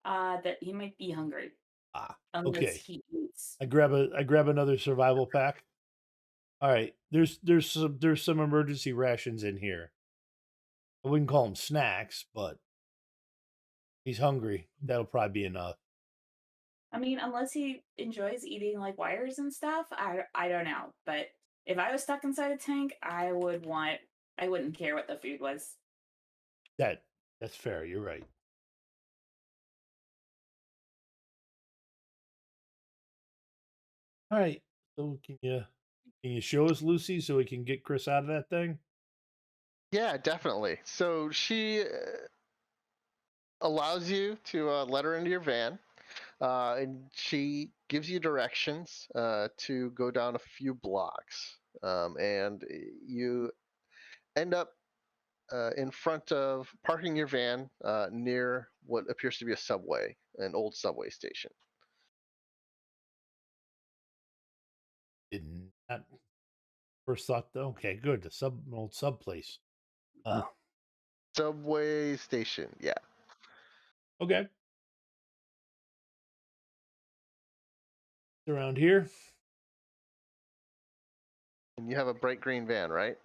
that he might be hungry Ah, unless okay. he eats. I grab another survival pack. All right, there's some emergency rations in here. I wouldn't call them snacks, but he's hungry. That'll probably be enough. I mean, unless he enjoys eating like wires and stuff, I don't know. But if I was stuck inside a tank, I wouldn't care what the food was. That's fair. You're right. All right. So can you show us Lucy so we can get Chris out of that thing? Yeah, definitely. So she allows you to let her into your van, and she gives you directions to go down a few blocks, and you end up in front of parking your van near what appears to be a subway, an old subway station. Did not first thought though. Okay, good. An old sub place. Subway station, yeah. Okay. Around here. And you have a bright green van, right?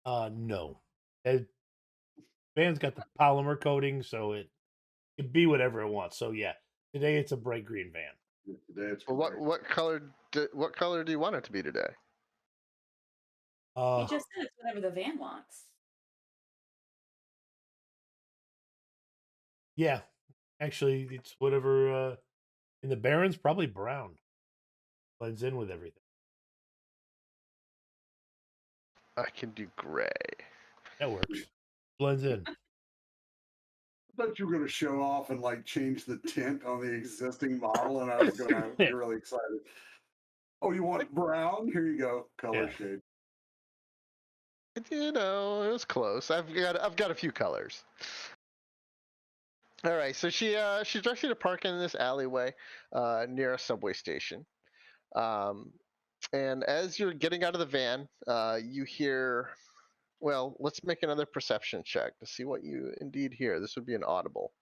No. That van's got the polymer coating, so it can be whatever it wants. So yeah, today it's a bright green van. Today it's Well, great. what color do you want it to be today? He Uh, just said it's whatever the van wants. yeah. Actually, it's whatever. In the barrens, probably brown. Blends in with everything. I can do gray. That works. Blends in. I thought you were going to show off and like change the tint on the existing model, and I was going to be really excited. Oh, you want brown? Here you go, color Yeah. shade. You know, it was close. I've got a few colors. All right, so she directs you to park in this alleyway near a subway station. Um, and as you're getting out of the van, you hear. Well, let's make another perception check to see what you indeed hear. This would be an audible.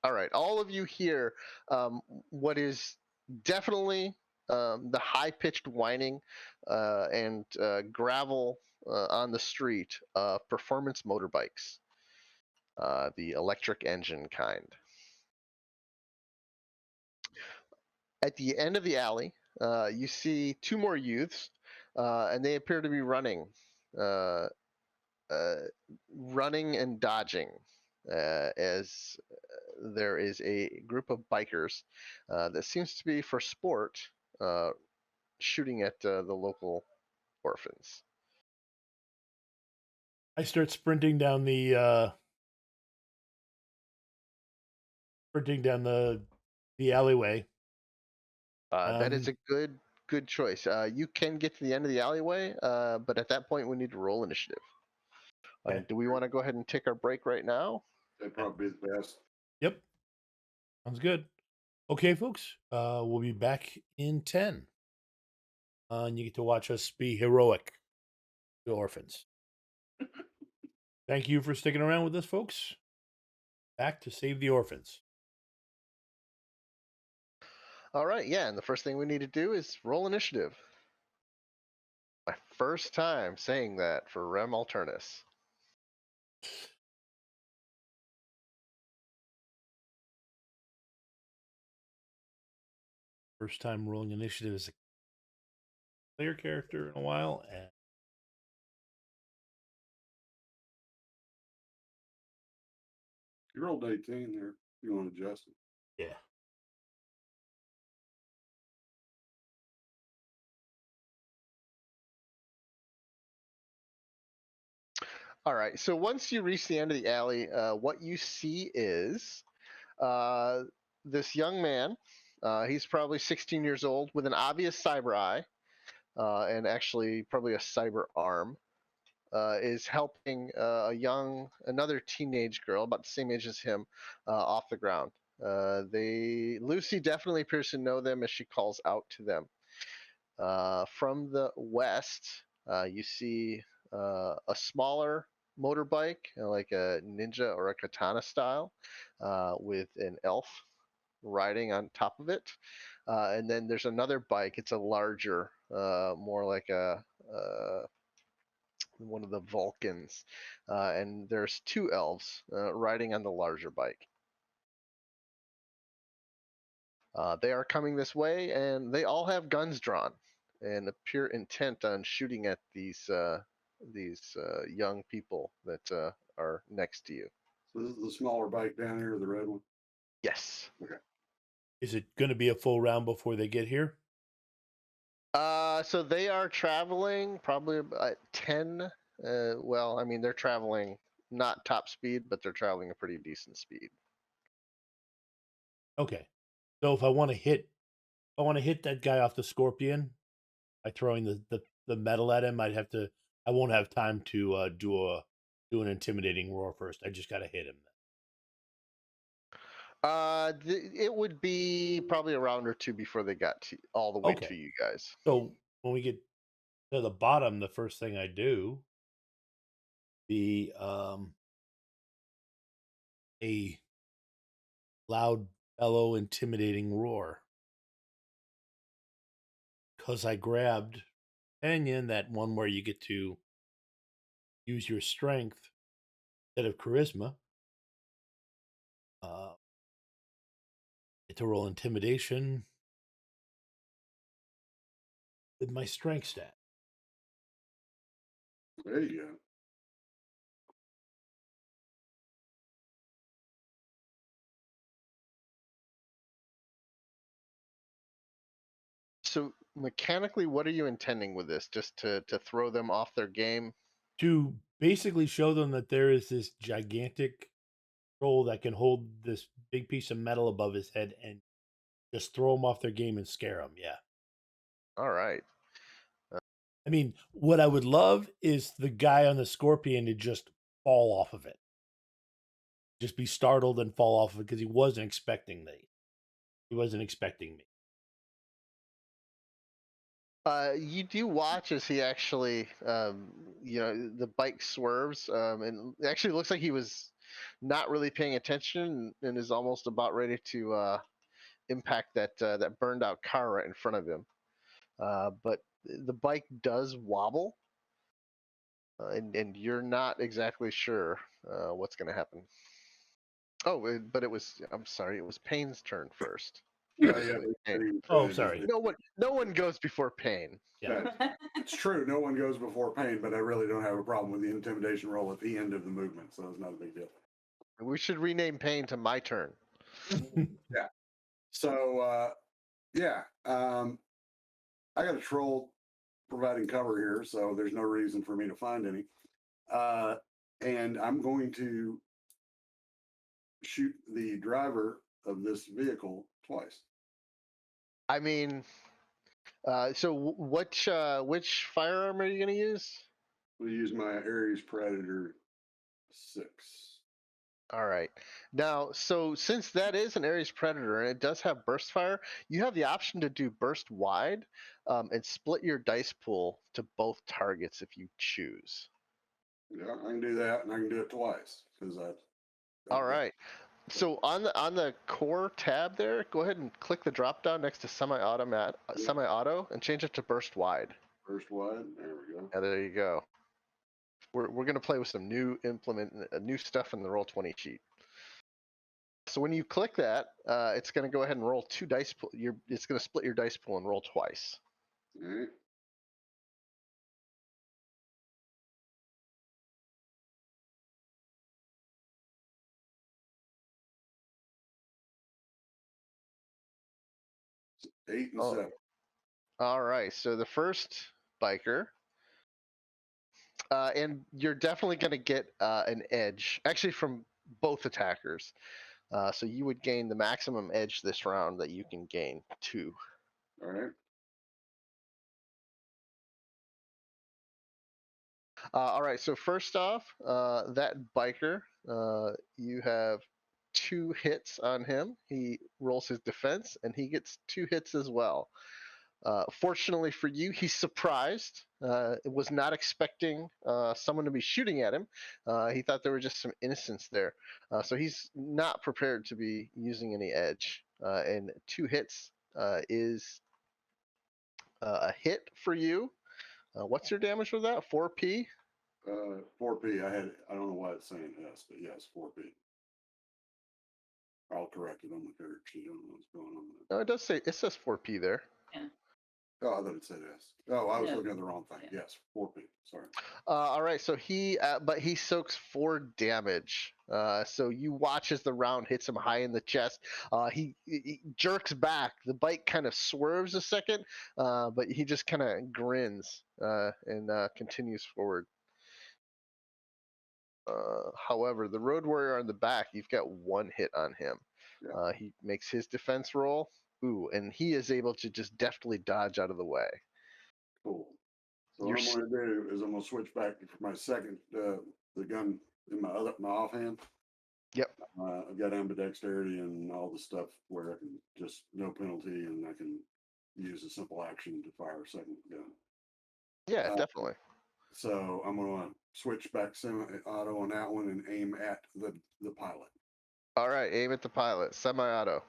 All right, all of you hear what is definitely the high-pitched whining and gravel on the street of performance motorbikes, the electric engine kind. At the end of the alley, you see two more youths, and they appear to be uh, uh, running and dodging as there is a group of bikers that seems to be for sport uh, shooting at the local orphans. I start sprinting down the alleyway. That is a good choice. You can get to the end of the alleyway, but at that point we need to roll initiative. Okay. Do we want to go ahead and take our break right now? That'd probably be the best. Yep. Sounds good. Okay, folks. We'll be back in 10. And you get to watch us be heroic to orphans. Thank you for sticking around with us, folks. Back to save the orphans. All right, yeah, and the first thing we need to do is roll initiative. My first time saying that for Rem Alternus. First time rolling initiative as a player character in a while, and You rolled 18 there. You want to adjust it? yeah. All right. So once you reach the end of the alley, what you see is uh, this young man. He's probably 16 years old with an obvious cyber eye and actually probably a cyber arm. Is helping another teenage girl about the same age as him off the ground. Lucy definitely appears to know them as she calls out to them. From the west, you see a smaller motorbike, like a ninja or a katana style, with an elf riding on top of it. And then there's another bike. It's a larger, more like one of the Vulcans, and there's two elves riding on the larger bike. They are coming this way, and they all have guns drawn and appear intent on shooting at these young people that are next to you. So this is the smaller bike down here, the red one. Yes. Is it going to be a full round before they get here? So they are traveling probably about 10. Well, I mean, they're traveling not top speed, but they're traveling a pretty decent speed. Okay. So if I want to hit that guy off the scorpion by throwing the metal at him, I won't have time to do an intimidating roar first. I just got to hit him. It would be probably a round or two before they got all the way Okay. to you guys. So when we get to the bottom, the first thing I do be a loud bellow intimidating roar. Because I grabbed Canyon, that one where you get to use your strength instead of charisma. Get to roll intimidation with my strength stat. There you go. So mechanically, what are you intending with this? Just to throw them off their game? To basically show them that there is this gigantic troll that can hold this big piece of metal above his head and just throw them off their game and scare them. Yeah. All right. I mean, what I would love is the guy on the scorpion to just fall off of it. Just be startled and fall off of it because he wasn't expecting me. He wasn't expecting me. You do watch as he actually, the bike swerves, and it actually looks like he was not really paying attention and is almost about ready to impact that burned out car right in front of him. But the bike does wobble, and you're not exactly sure what's going to happen. Oh, I'm sorry. It was Payne's turn first. Oh, yeah. Payne. Oh, sorry. No one goes before Payne. Yeah. It's true. No one goes before pain, but I really don't have a problem with the intimidation roll at the end of the movement, so it's not a big deal. We should rename Payne to my turn. Yeah. So, I got a troll providing cover here, so there's no reason for me to find any. And I'm going to shoot the driver of this vehicle twice. I mean, so which firearm are you going to use? We'll use my Ares Predator 6. All right. Now, so since that is an Ares Predator and it does have burst fire, you have the option to do burst wide and split your dice pool to both targets if you choose. Yeah, I can do that, and I can do it twice because I. All right. So on the core tab there, go ahead and click the drop down next to semi-auto and change it to burst wide. Burst wide. There we go. Yeah, there you go. We're gonna play with some new stuff in the Roll20 sheet. So when you click that, it's gonna go ahead and roll two dice pool. It's gonna split your dice pool and roll twice. All right. It's 8 and 7. All right. So the first biker And you're definitely going to get an edge, actually, from both attackers. So you would gain the maximum edge this round that you can gain 2. All right. All right. So first off, that biker, you have 2 hits on him. He rolls his defense, and he gets 2 hits as well. Fortunately for you, he's surprised. Was not expecting someone to be shooting at him. He thought there were just some innocents there. So he's not prepared to be using any edge. And 2 hits is a hit for you. What's your damage with that? 4p? 4P. I don't know why it's saying S, but yes, 4P. I'll correct it on the character sheet. I don't know what's going on there. No, it says 4p there. Oh, I thought it said S. Oh, I was No. looking at the wrong thing. Yes, 4P. Sorry. All right, so but he soaks 4 damage. So you watch as the round hits him high in the chest. He jerks back. The bite kind of swerves a second, but he just kind of grins and continues forward. However, the road warrior on the back, you've got 1 hit on him. Yeah. He makes his defense roll. Ooh, and he is able to just deftly dodge out of the way. Cool. So You're what I'm going to do is I'm going to switch back for my second, the gun in my offhand. Yep. I've got ambidexterity and all the stuff where I can just no penalty and I can use a simple action to fire a second gun. Yeah, definitely. So I'm going to switch back semi-auto on that one and aim at the pilot. All right, aim at the pilot. Semi-auto.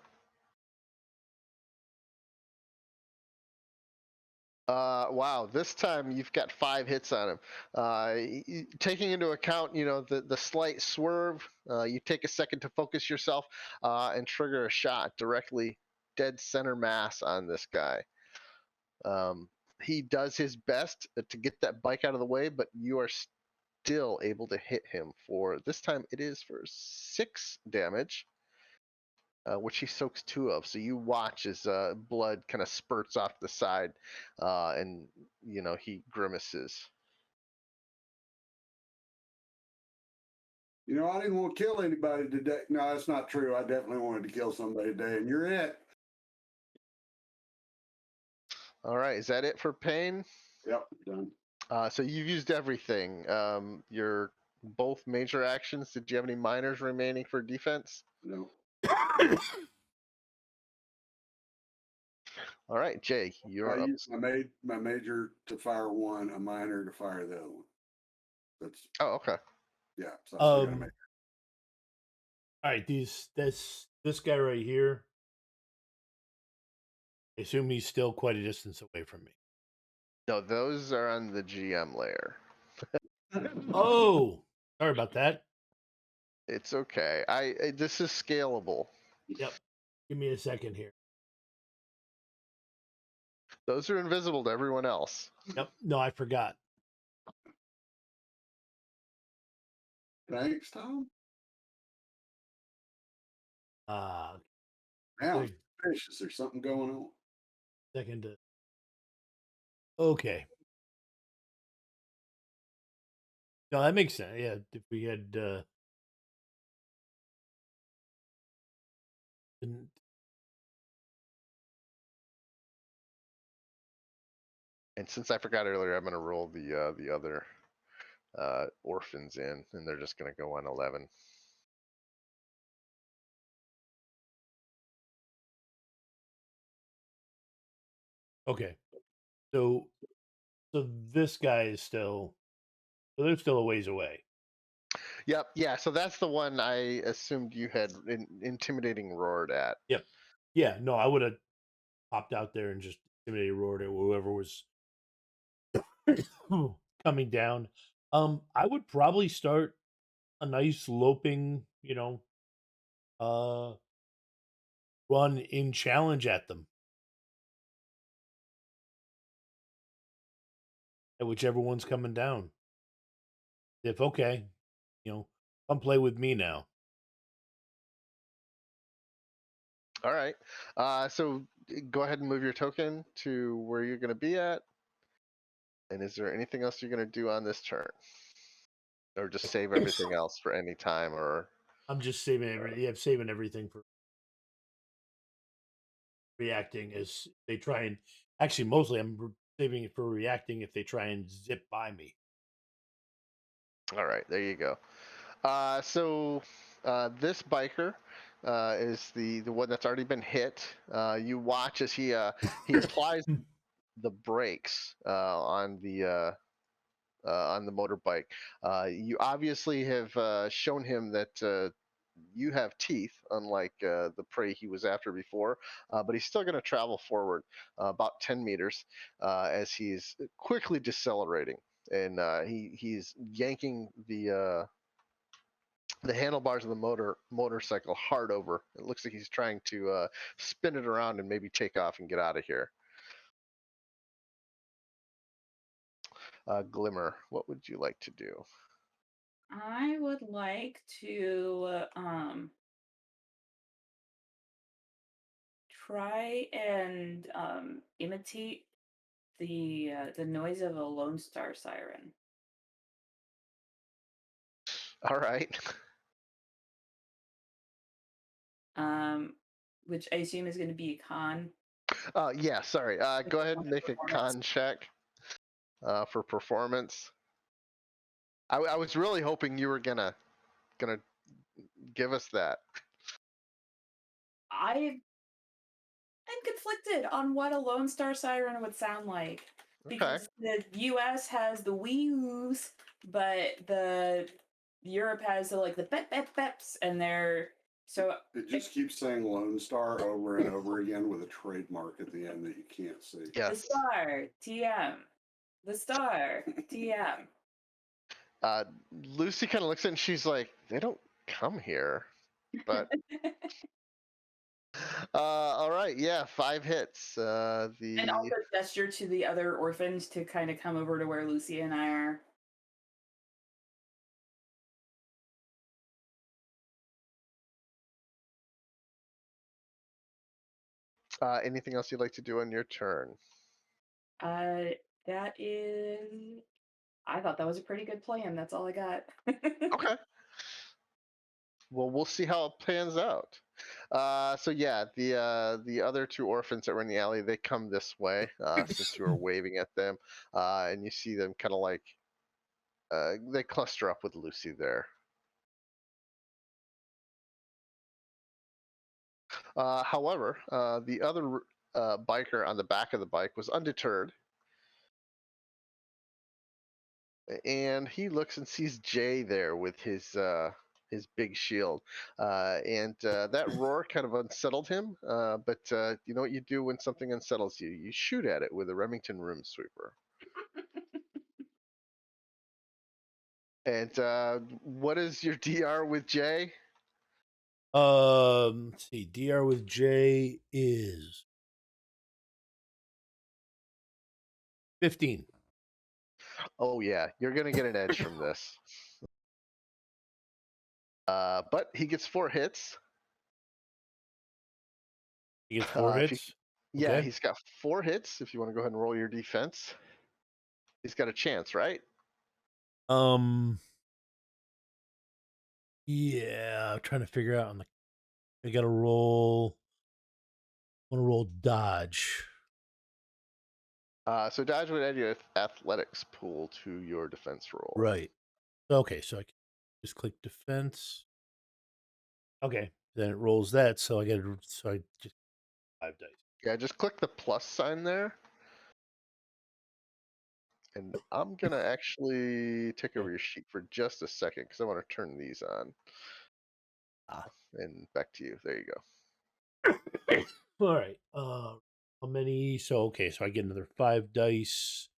Wow, this time you've got 5 hits on him. Taking into account, the slight swerve, you take a second to focus yourself and trigger a shot directly dead center mass on this guy. He does his best to get that bike out of the way, but you are still able to hit him for, this time it is for 6 damage. Which he soaks 2 of. So you watch as blood kind of spurts off the side, and he grimaces. I didn't want to kill anybody today. No, that's not true. I definitely wanted to kill somebody today, and you're it. All right, is that it for pain? Yep, done. So you've used everything. Your both major actions. Did you have any minors remaining for defense? No. All right, Jay, you're I up. used my major to fire one, a minor to fire the other one. That's Oh, okay. yeah. So I still gotta make. All right, this guy right here. I assume he's still quite a distance away from me. No, those are on the GM layer. Oh, sorry about that. It's okay. This is scalable. Yep. Give me a second here. Those are invisible to everyone else. Yep. No, I forgot. Thanks, Tom. Now, fish. Is there something going on? Second. Okay. No, that makes sense. Yeah, if we had And since I forgot earlier, I'm going to roll the other orphans in, and they're just going to go on 11. Okay. So this guy is still, so they're still a ways away. Yep. Yeah. So that's the one I assumed you had intimidating roared at. Yep. Yeah. No, I would have popped out there and just intimidated roared at whoever was coming down. I would probably start a nice loping, run in challenge at them. At whichever one's coming down. If okay, come play with me now. All right. So go ahead and move your token to where you're going to be at. And is there anything else you're going to do on this turn? Or just save everything else for any time? Or I'm just saving everything. Yeah, I'm saving everything for reacting as they try and. Actually, mostly saving it for reacting if they try and zip by me. all right, there you go. So this biker is the one that's already been hit. You watch as he applies the brakes on the motorbike. You obviously have shown him that you have teeth, unlike the prey he was after before, but he's still going to travel forward about 10 meters as he's quickly decelerating. And he's yanking the handlebars of the motorcycle hard over. It looks like he's trying to spin it around and maybe take off and get out of here. Glimmer, what would you like to do? I would like to try and imitate the noise of a Lone Star siren. All right. Um, which I assume is going to be a con. Yeah, sorry. Go ahead and make a con check for performance. I was really hoping you were gonna give us that. I'm conflicted on what a Lone Star siren would sound like Okay. because the U.S. has the wheels, but the Europe has the bep bep beps, and they're so It just keeps saying Lone Star over and over again with a trademark at the end that you can't see. the Yes. star TM, the star TM. Lucy kind of looks at it and she's like, "They don't come here." But all right, yeah, 5 hits. And also gesture to the other orphans to kind of come over to where Lucy and I are. Anything else you'd like to do on your turn? That is. I thought that was a pretty good plan. That's all I got. Okay. Well, we'll see how it pans out. So yeah, the other 2 orphans that were in the alley, they come this way since you were waving at them, and you see them kind of like they cluster up with Lucy there. However, the other biker on the back of the bike was undeterred, and he looks and sees Jay there with his big shield, and that roar kind of unsettled him. But you know what you do when something unsettles you? You shoot at it with a Remington room sweeper. And what is your DR with Jay? Let's see. DR with J is 15. Oh yeah, you're gonna get an edge from this. But he gets 4 hits. He gets 4 hits. Yeah, Okay. he's got 4 hits. If you want to go ahead and roll your defense, he's got a chance, right? Yeah, I'm trying to figure out I gotta roll. I want to roll dodge. So dodge would add your athletics pool to your defense roll. Right. Okay, so I can just click defense. Okay, then it rolls that, so I just 5 dice. Yeah, just click the plus sign there. And I'm going to actually take over your sheet for just a second because I want to turn these on. And back to you. There you go. All right. How many? So okay, so I get another 5 dice.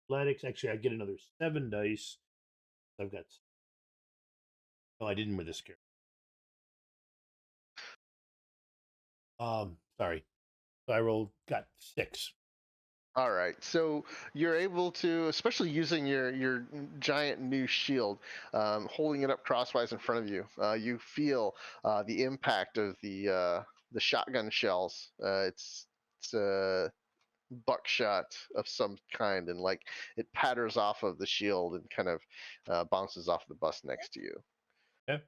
Athletics. Actually, I get another 7 dice. I've got. No, I didn't with this character. Sorry. So I got 6. All right, so you're able to, especially using your giant new shield, holding it up crosswise in front of you. You feel the impact of the shotgun shells. It's buckshot of some kind, and like it patters off of the shield and kind of bounces off the bus next to you. Okay.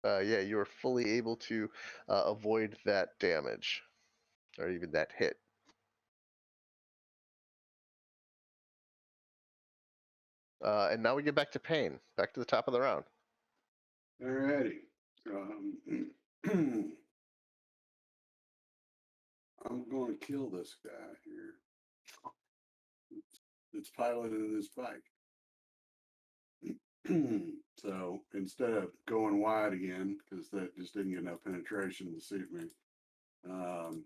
Yeah, you are fully able to avoid that damage or even that hit. And now we get back to Pain, back to the top of the round. Alrighty. I'm going to kill this guy here. It's piloting this bike. So instead of going wide again, because that just didn't get enough penetration to suit me, I'm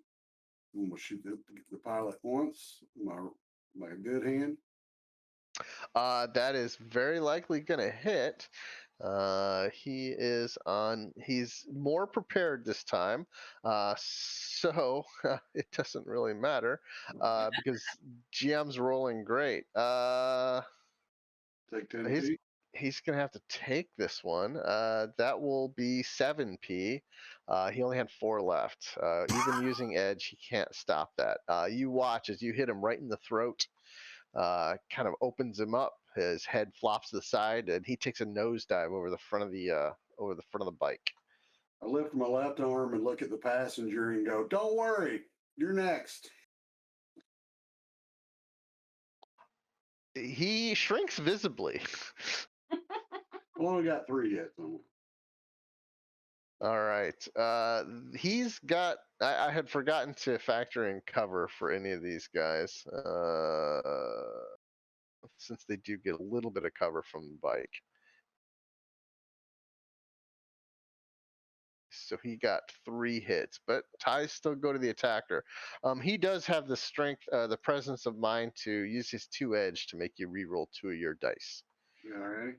gonna shoot the pilot once. My good hand. That is very likely going to hit. He's more prepared this time. So it doesn't really matter because GM's rolling great. Take 10 He's feet. he's gonna have to take this one. That will be 7p. He only had 4 left. Even using edge, he can't stop that. You watch as you hit him right in the throat. Kind of opens him up. His head flops to the side, and he takes a nosedive over the front of the bike. I lift my left arm and look at the passenger and go, "Don't worry, you're next." He shrinks visibly. I only got 3 hits on him. All right. He's got. I had forgotten to factor in cover for any of these guys. Since they do get a little bit of cover from the bike. So he got 3 hits, but ties still go to the attacker. He does have the strength, the presence of mind to use his 2 edge to make you re-roll 2 of your dice. All right.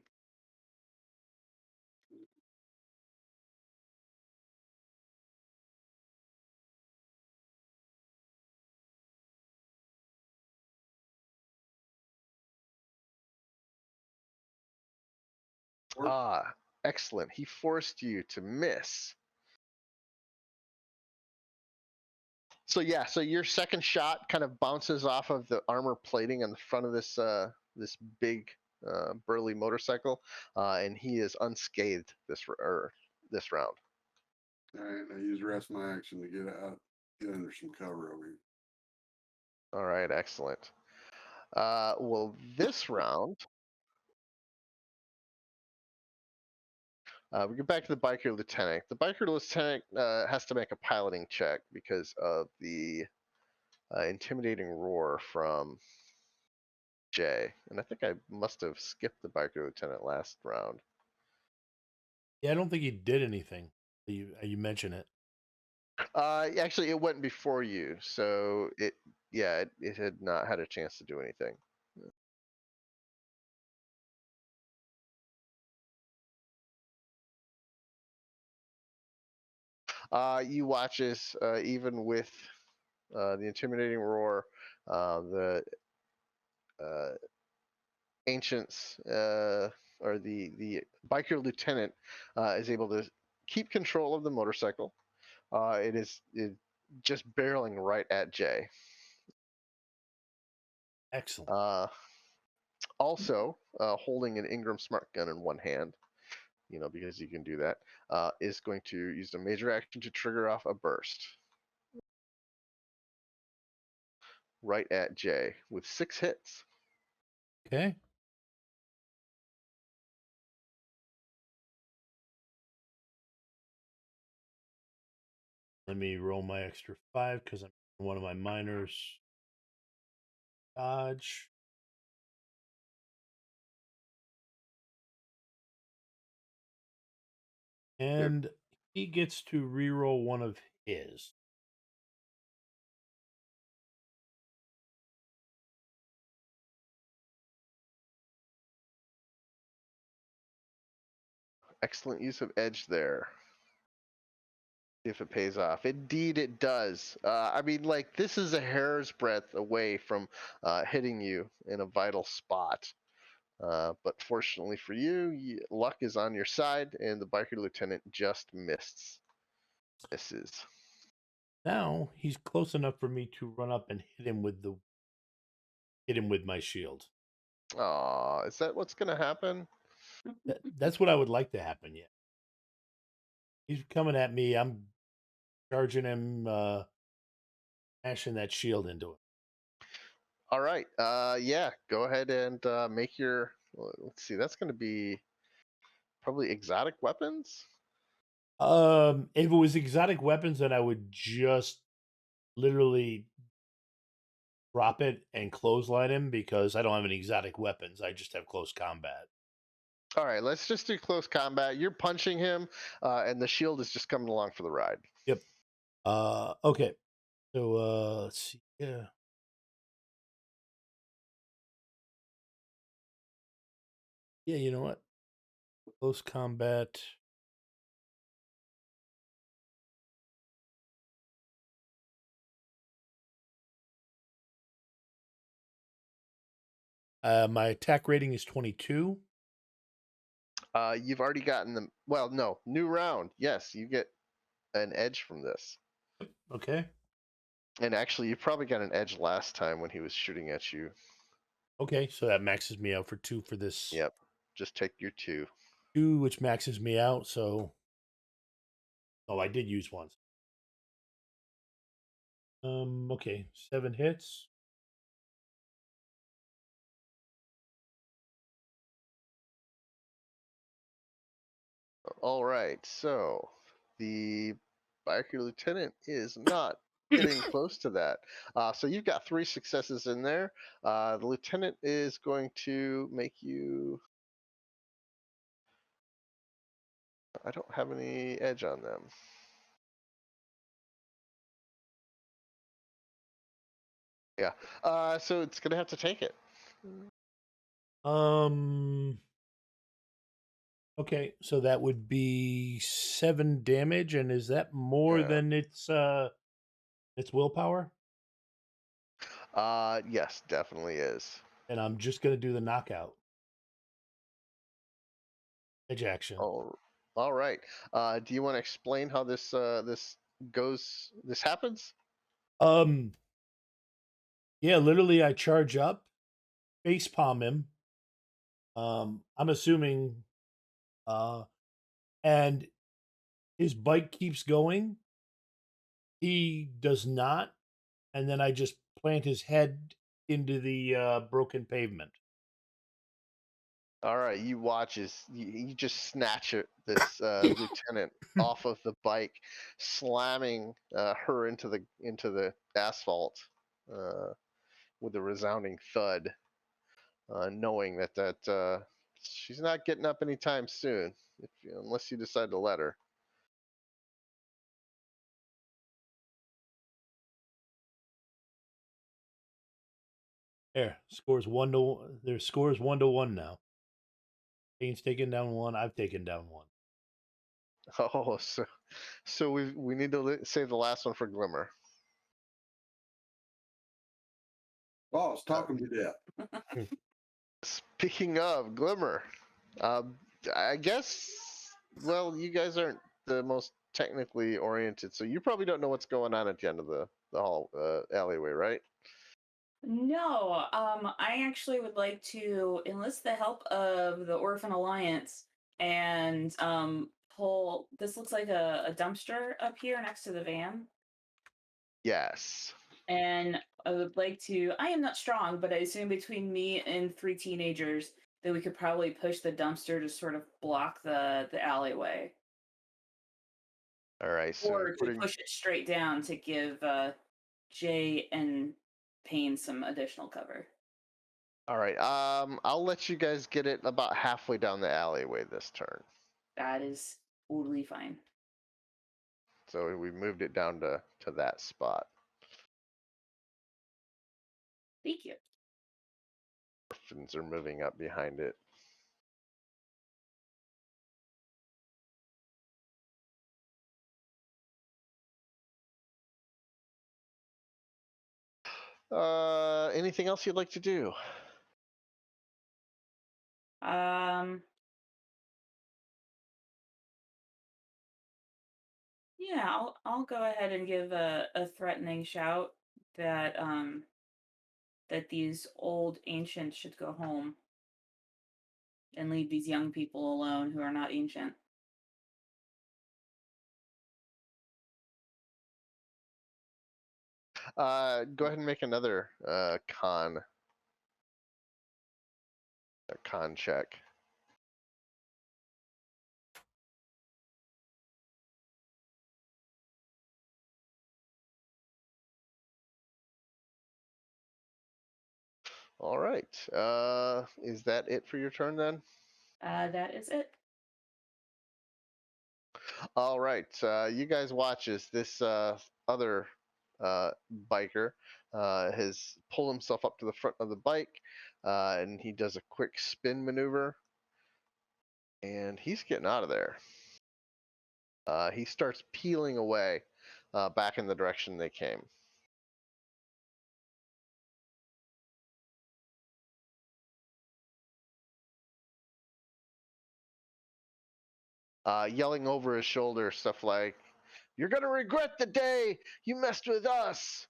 Excellent. He forced you to miss. So yeah, so your second shot kind of bounces off of the armor plating on the front of this big burly motorcycle, and he is unscathed this round. All right. I use the rest of my action to get under some cover over here. All right, excellent. Well, this round, we get back to the biker lieutenant. The biker lieutenant has to make a piloting check because of the intimidating roar from Jay. And I think I must have skipped the biker lieutenant last round. Yeah, I don't think he did anything. You mention it. Actually, it went before you, so it had not had a chance to do anything. You watch as even with the intimidating roar, the ancients or the biker lieutenant is able to keep control of the motorcycle. It is just barreling right at Jay. Excellent. Also, holding an Ingram Smart Gun in one hand, because you can do that, is going to use a major action to trigger off a burst right at Jay with 6 hits. Okay. Let me roll my extra 5 because I'm one of my minors. Dodge. And he gets to reroll one of his. Excellent use of edge there. See if it pays off. Indeed, it does. I mean, like, this is a hair's breadth away from hitting you in a vital spot. But fortunately for you, luck is on your side, and the biker lieutenant just missed. Misses. Now he's close enough for me to run up and hit him with my shield. Aw, is that what's gonna happen? That's what I would like to happen. Yeah, he's coming at me. I'm charging him, smashing that shield into it. All right. Yeah. Go ahead and make your. Let's see. That's gonna be probably exotic weapons. If it was exotic weapons, then I would just literally drop it and clothesline him because I don't have any exotic weapons. I just have close combat. All right. Let's just do close combat. You're punching him, and the shield is just coming along for the ride. Yep. Okay. So let's see. Yeah. Yeah, you know what? Close combat. My attack rating is 22. You've already gotten them. Well, no, new round. Yes, you get an edge from this. Okay. And actually, you probably got an edge last time when he was shooting at you. Okay, so that maxes me out for 2 for this. Yep. Just take your 2. 2, which maxes me out. So, oh, I did use once. Okay, 7 hits. All right. So the biker lieutenant is not getting close to that. So you've got 3 successes in there. The lieutenant is going to make you. I don't have any edge on them. Yeah. So it's gonna have to take it. Okay, so that would be 7 damage, and is that more Yeah. than its willpower? Yes, definitely is. And I'm just gonna do the knockout. Edge action. All right. Do you want to explain how this goes? This happens? Um, yeah, literally, I charge up, face palm him. I'm assuming, and his bike keeps going. He does not, and then I just plant his head into the broken pavement. All right, you watch as you just snatch this lieutenant off of the bike, slamming her into the asphalt uh, with a resounding thud, knowing that she's not getting up anytime soon, unless you decide to let her. There, scores 1-1. Their score is 1-1 now. Kane's taken down 1. I've taken down 1. Oh, so we need to save the last one for Glimmer. Boss, talk him to death. Speaking of Glimmer, um, I guess, well, you guys aren't the most technically oriented, so you probably don't know what's going on at the end of the hall alleyway, right? No, I actually would like to enlist the help of the Orphan Alliance and pull. This looks like a dumpster up here next to the van. Yes. And I would like to. I am not strong, but I assume between me and 3 teenagers that we could probably push the dumpster to sort of block the alleyway, All right. So or to putting. push it straight down to give Jay and Payne some additional cover. All right. I'll let you guys get it about halfway down the alleyway this turn. That is totally fine. So we moved it down to that spot. Thank you. Orphans are moving up behind it. Anything else you'd like to do? Um. Yeah, I'll go ahead and give a threatening shout that that these old ancients should go home and leave these young people alone who are not ancient. Go ahead and make another con check. All right. Is that it for your turn then? That is it. All right. You guys watch as this other biker has pulled himself up to the front of the bike, and he does a quick spin maneuver, and he's getting out of there. He starts peeling away back in the direction they came. Yelling over his shoulder stuff like, "You're gonna regret the day you messed with us."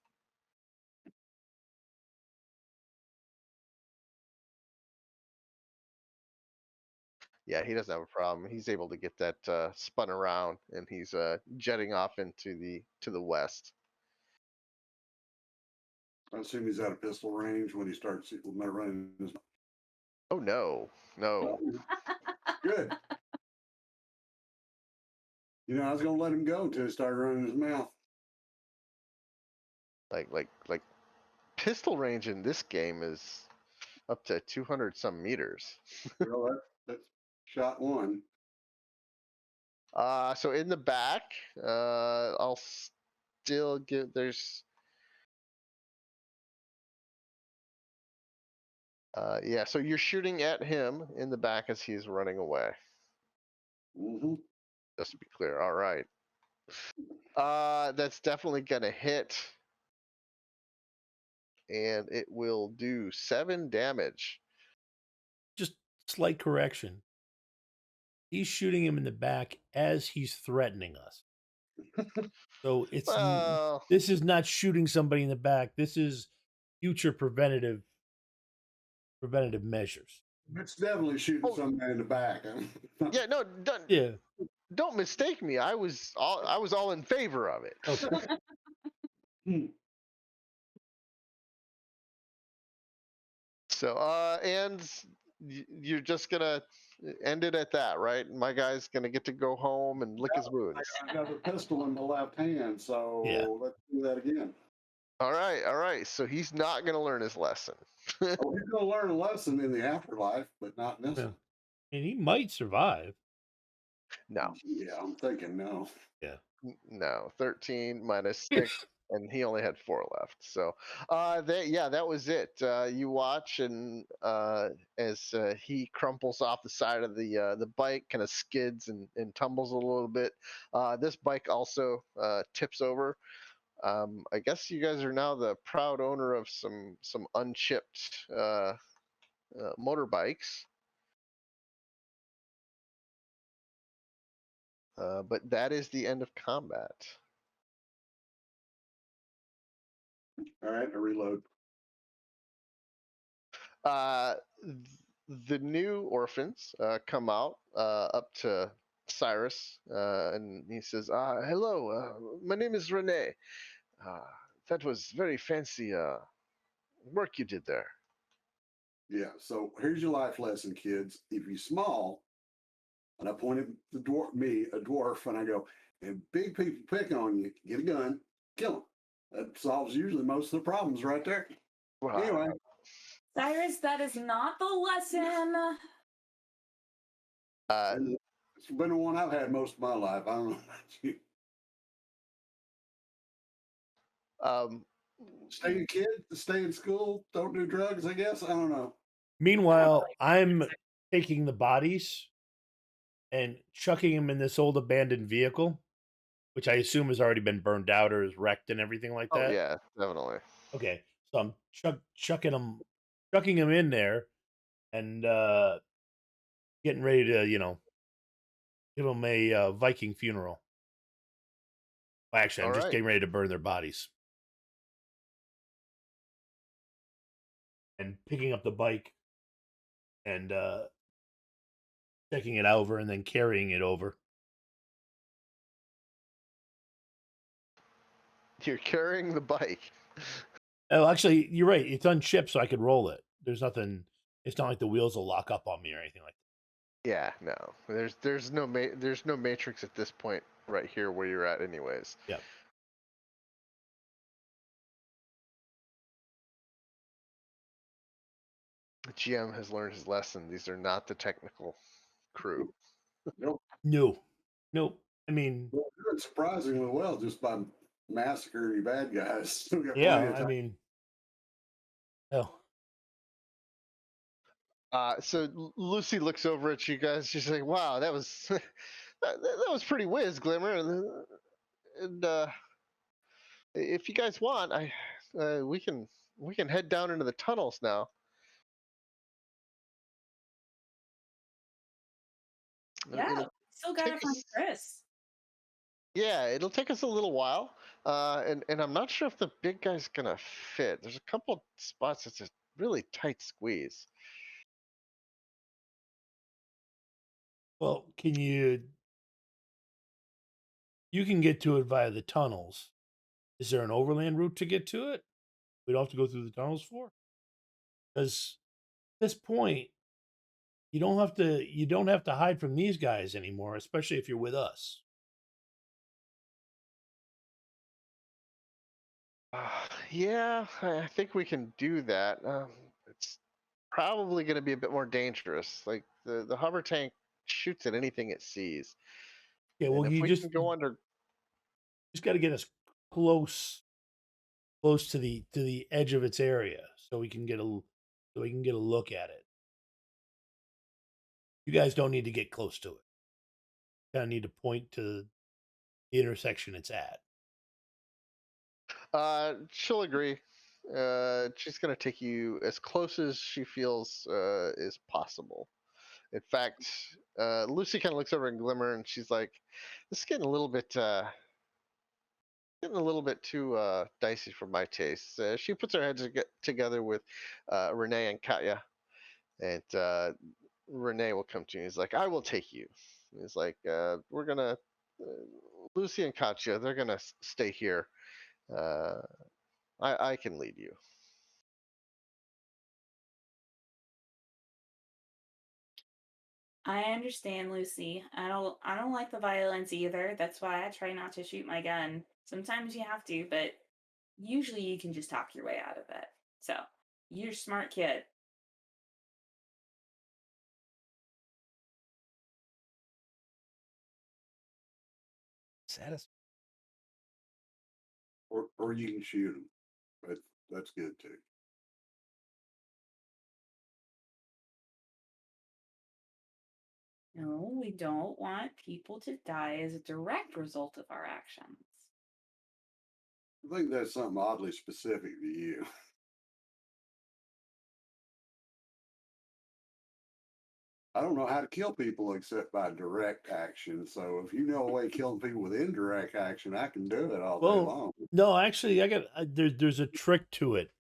Yeah, he doesn't have a problem. He's able to get that spun around, and he's jetting off into the west. I assume he's out of pistol range when he starts when they're running his. Oh no, no. Good. You know, I was gonna let him go until he started running his mouth. Like pistol range in this game is up to 200 some meters. Well, that's shot one. So in the back, I'll still give there's yeah, so you're shooting at him in the back as he's running away. Mm-hmm. Just to be clear. All right. That's definitely gonna hit, and it will do 7 damage. Just slight correction. He's shooting him in the back as he's threatening us. So Well, this is not shooting somebody in the back. This is future preventative measures. It's definitely shooting Oh. somebody in the back. yeah, no, Yeah. don't mistake me. I was all in favor of it. Okay. So, and you're just gonna end it at that, right? My guy's gonna get to go home and lick his I wounds. got another pistol in the left hand, so Yeah. let's do that again. All right. So he's not gonna learn his lesson. Oh, he's gonna learn a lesson in the afterlife, but not in this Yeah. one. And he might survive. No, Yeah, I'm thinking no. Yeah. no. 13 minus 6, and he only had 4 left. So, that was it. You watch, and as he crumples off the side of the bike, kind of skids and tumbles a little bit. This bike also tips over. I guess you guys are now the proud owner of some unchipped motorbikes. But that is the end of combat. All right, I reload. The new orphans come out up to Cyrus, and he says, "Hello, my name is Rene. Uh, that was very fancy work you did there." Yeah, so here's your life lesson, kids. If you're small, and I pointed the a dwarf, and I go, and big people pick on you, get a gun, kill them. That solves usually most of the problems right there. Wow. Anyway, Cyrus, that is not the lesson. it's been the one I've had most of my life. I don't know about you. Um, Stay a kid, stay in school, don't do drugs, I guess. I don't know. Meanwhile, I'm taking the bodies and chucking them in this old abandoned vehicle, which I assume has already been burned out or is wrecked and everything like oh that. yeah, definitely. Okay, so I'm chucking them in there, and getting ready to, give them a Viking funeral. Actually, All I'm just right. getting ready to burn their bodies and picking up the bike and checking it over and then carrying it over. You're carrying the bike. Oh, actually, you're right. It's unchipped, so I could roll it. There's nothing. It's not like the wheels will lock up on me or anything like that. Yeah, no. There's no matrix at this point right here where you're at, anyways. Yep. The GM has learned his lesson. These are not the technical crew. Nope. No. Nope. I mean, Well, we're doing surprisingly well just by massacring bad guys. Still got yeah. plenty of I time. mean, oh, So Lucy looks over at you guys. She's like, "Wow, that was that was pretty whiz, Glimmer." And if you guys want, we can head down into the tunnels now. Yeah, It'll still take gotta find us, Chris. yeah, it'll take us a little while. And I'm not sure if the big guy's gonna fit. There's a couple spots that's a really tight squeeze. well, can you? You can get to it via the tunnels. Is there an overland route to get to it? We don't have to go through the tunnels for? Because at this point, you don't have to hide from these guys anymore, especially if you're with us. Yeah, I think we can do that. It's probably going to be a bit more dangerous. Like the hover tank shoots at anything it sees, Yeah, and well, if you we just can go under, got to get us close to the edge of its area so we can get a look at it. You guys don't need to get close to it. You kind of need to point to the intersection it's at. she'll agree. She's going to take you as close as she feels is possible. In fact, Lucy kind of looks over and Glimmer, and she's like, "This is getting a little bit too dicey for my taste." She puts her heads together with Renee and Katya, and Renee will come to you. He's like, "I will take you." He's like, "We're gonna Lucy and Katya. They're gonna stay here. Uh, I can lead you." I understand, Lucy. I don't like the violence either. That's why I try not to shoot my gun. Sometimes you have to, but usually you can just talk your way out of it. So, you're a smart kid. Satis- Or you can shoot them. But that's good too. No, we don't want people to die as a direct result of our actions. I think that's something oddly specific to you. I don't know how to kill people except by direct action. So if you know a way of killing people with indirect action, I can do it all day Well, long. no, actually, there's a trick to it.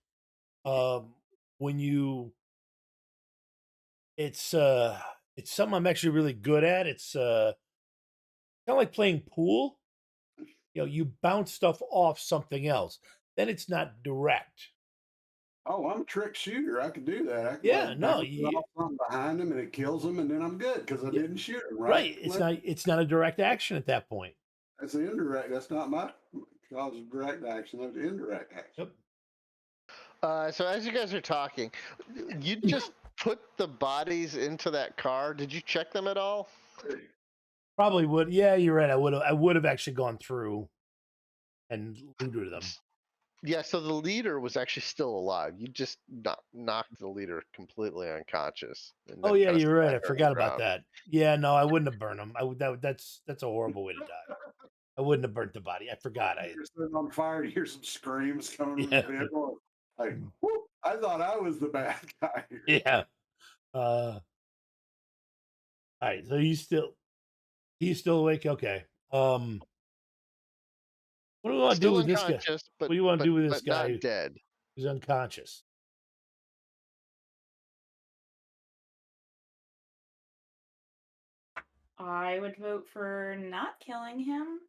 When you it's something I'm actually really good at. It's kind of like playing pool. You bounce stuff off something else. Then it's not direct. Oh, I'm a trick shooter. I can do that. I can Yeah, like no, bounce it off something behind them and it kills them, and then I'm good because I Yeah, didn't shoot them. Right? right. It's not a direct action at that point. That's an indirect. That's not my cause of direct action. That's indirect action. Yep. So as you guys are talking, you just put the bodies into that car. Did you check them at all? Probably would. Yeah, you're right. I would have actually gone through and looted them. Yeah, so the leader was actually still alive. You just knocked the leader completely unconscious. And Oh then yeah, kind of you're right. I smacked her on the forgot about ground. that. Yeah, no, I wouldn't have burned them. I would. That's a horrible way to die. I wouldn't have burnt the body. I forgot. You're sitting on fire. You hear some screams coming from Yeah. the vehicle. Like, whoop, I thought I was the bad guy here. Yeah. All right. So he's still awake. Okay. What do we want to do Still with this guy? unconscious, What do you want to do with this but not guy dead. who's unconscious? I would vote for not killing him,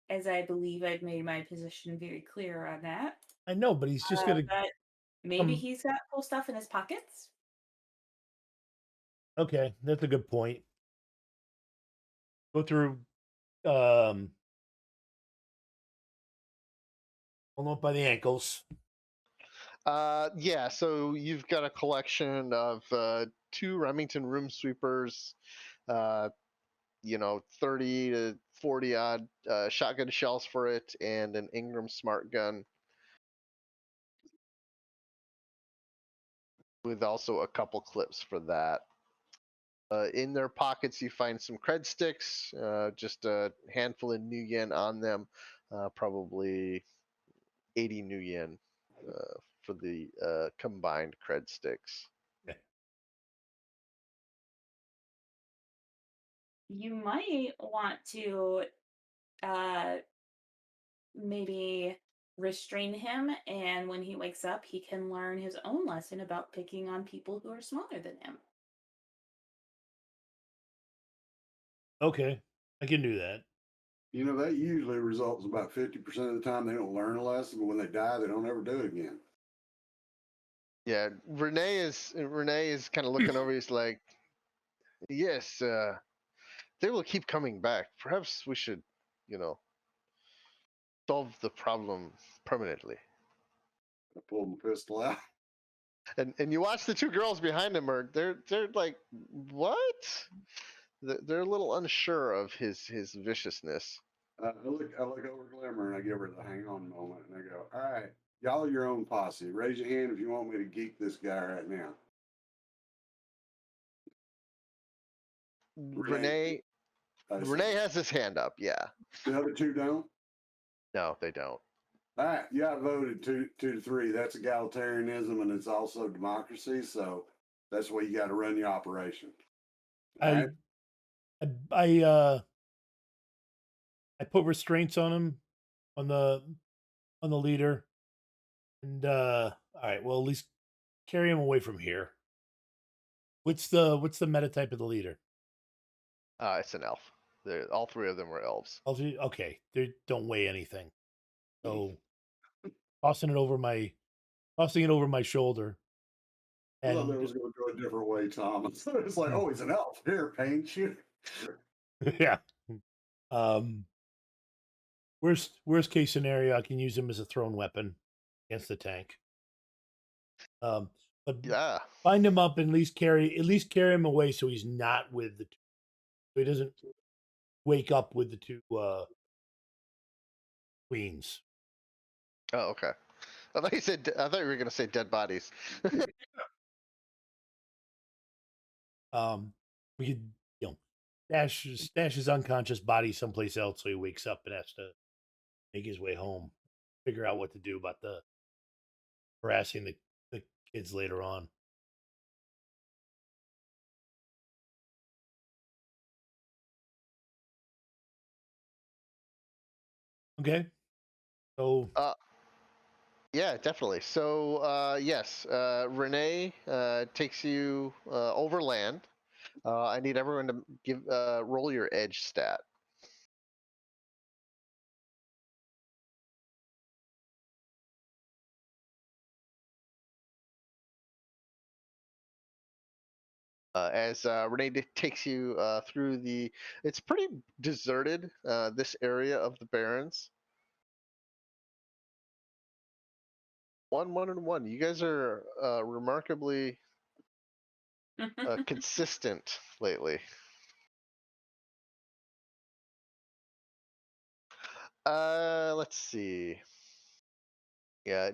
as I believe I've made my position very clear on that. I know, but he's just gonna But maybe come. he's got cool stuff in his pockets. Okay, that's a good point. Go through. Hold up by the ankles. Yeah, so you've got a collection of 2 Remington room sweepers, uh, 30 to 40 odd shotgun shells for it, and an Ingram smart gun with also a couple clips for that. In their pockets, you find some cred sticks, just a handful of new yen on them, probably 80 new yen for the combined cred sticks. You might want to uh, maybe restrain him, and when he wakes up, he can learn his own lesson about picking on people who are smaller than him. Okay, I can do that. That usually results about 50% of the time they don't learn a lesson, but when they die, they don't ever do it again. Yeah, Renee is kind of looking over. He's like, "Yes, they will keep coming back. Perhaps we should, you know, solve the problem permanently." I pull my pistol out. And you watch the 2 girls behind him they're like, "What?" They're a little unsure of his viciousness. I look over Glimmer and I give her the hang on moment and I go, all right, y'all are your own posse. Raise your hand if you want me to geek this guy right now. Renee Renee has his hand up. Yeah. The other 2 don't? No, they don't. All right, you outvoted 2 to 3. That's egalitarianism and it's also democracy. So that's the way you got to run your operation. All right? I put restraints on him, on the leader, and all right. Well, at least carry him away from here. What's the meta type of the leader? It's an elf. All 3 of them were elves. Okay, they don't weigh anything, so tossing it over my shoulder. I thought that And was going to go a different way, Thomas. It's like, oh, he's an elf. Here, paint you. yeah. Worst case scenario, I can use him as a thrown weapon against the tank. But Yeah. bind him up and at least carry him away so he's not with the two, so he doesn't wake up with the 2 queens. Oh, okay. I thought you were going to say dead bodies. We could, stash his unconscious body someplace else so he wakes up and has to make his way home. Figure out what to do about the harassing the kids later on. Okay. So Yeah, definitely. So yes, Renee takes you overland. I need everyone to give roll your edge stat. As Renee takes you through it's pretty deserted, this area of the Barrens. 1, 1, and 1. You guys are remarkably consistent lately. Let's see. Yeah,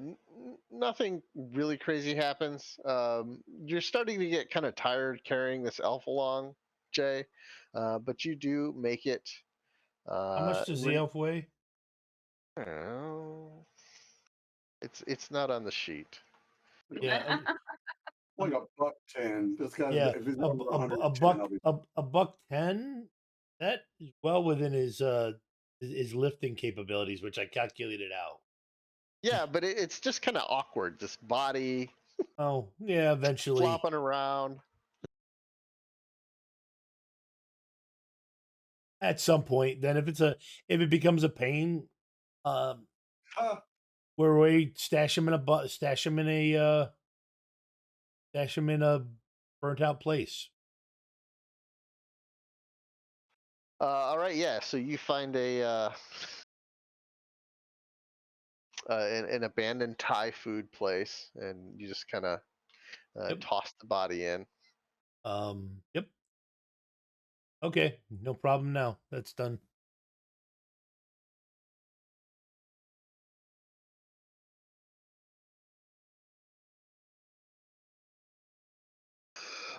nothing really crazy happens. You're starting to get kind of tired carrying this elf along, Jay, but you do make it. how much does the elf weigh? Oh, it's not on the sheet. Yeah. Like a $1.10. This guy's Yeah, if he's a, over a, 110, a buck I'll be a $1.10. That is well within his his lifting capabilities, which I calculated out. Yeah, but it's just kind of awkward. This body Oh, yeah, eventually flopping around. at some point. Then if it becomes a pain, um, Huh. where we stash him in a burnt out place. All right, yeah. So you find an abandoned Thai food place, and you just kind of Yep. toss the body in. Yep. Okay, no problem now. That's done.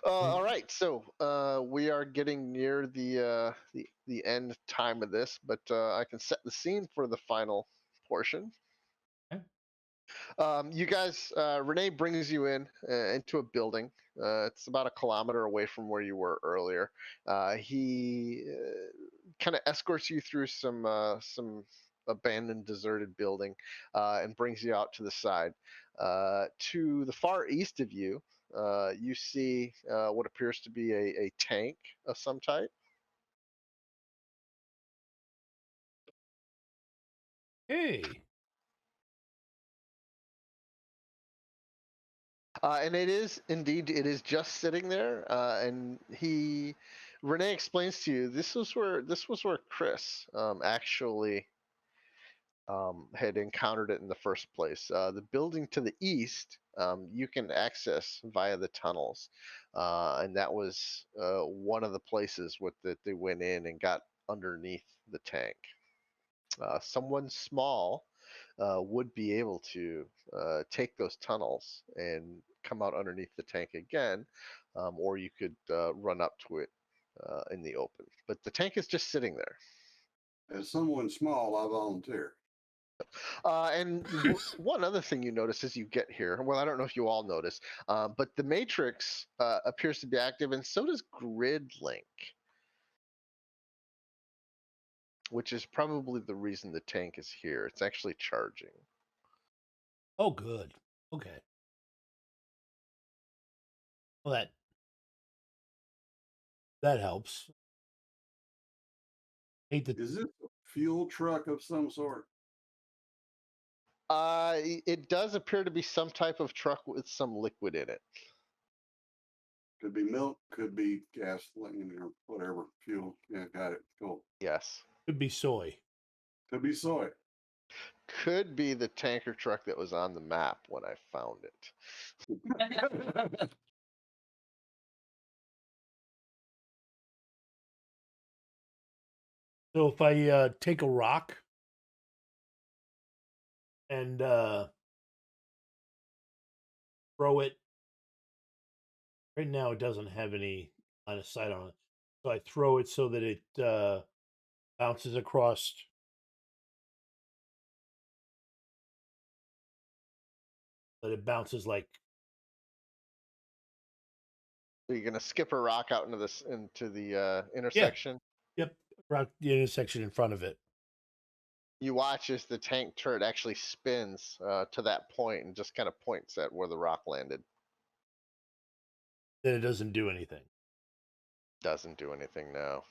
All right, so we are getting near the end time of this, but I can set the scene for the final portion. Okay. You guys, Renee brings you into a building. It's about a kilometer away from where you were earlier. He kind of escorts you through some abandoned, deserted building, and brings you out to the side. To the far east of you, you see what appears to be a tank of some type. Hey. And it is just sitting there. And Renee explains to you this was where Chris actually had encountered it in the first place. The building to the east you can access via the tunnels, and that was one of the places that they went in and got underneath the tank. Someone small would be able to take those tunnels and come out underneath the tank again, or you could run up to it in the open. But the tank is just sitting there. As someone small, I volunteer. One other thing you notice as you get here, well, I don't know if you all notice, but the Matrix appears to be active, and so does Grid Link, which is probably the reason the tank is here. It's actually charging. Oh, good. Okay. Well, that helps. Hate to. Is this a fuel truck of some sort? It does appear to be some type of truck with some liquid in it. Could be milk, could be gasoline or whatever fuel. Yeah, got it. Cool. Yes. Could be soy. Could be soy. Could be the tanker truck that was on the map when I found it. So if I take a rock and throw it, right now it doesn't have any line of sight on it. So I throw it so that it bounces across. That it bounces like. Are you gonna skip a rock out into the Yeah. intersection? Yep. Around the intersection in front of it. You watch as the tank turret actually spins to that point and just kind of points at where the rock landed. Then it doesn't do anything. Doesn't do anything now.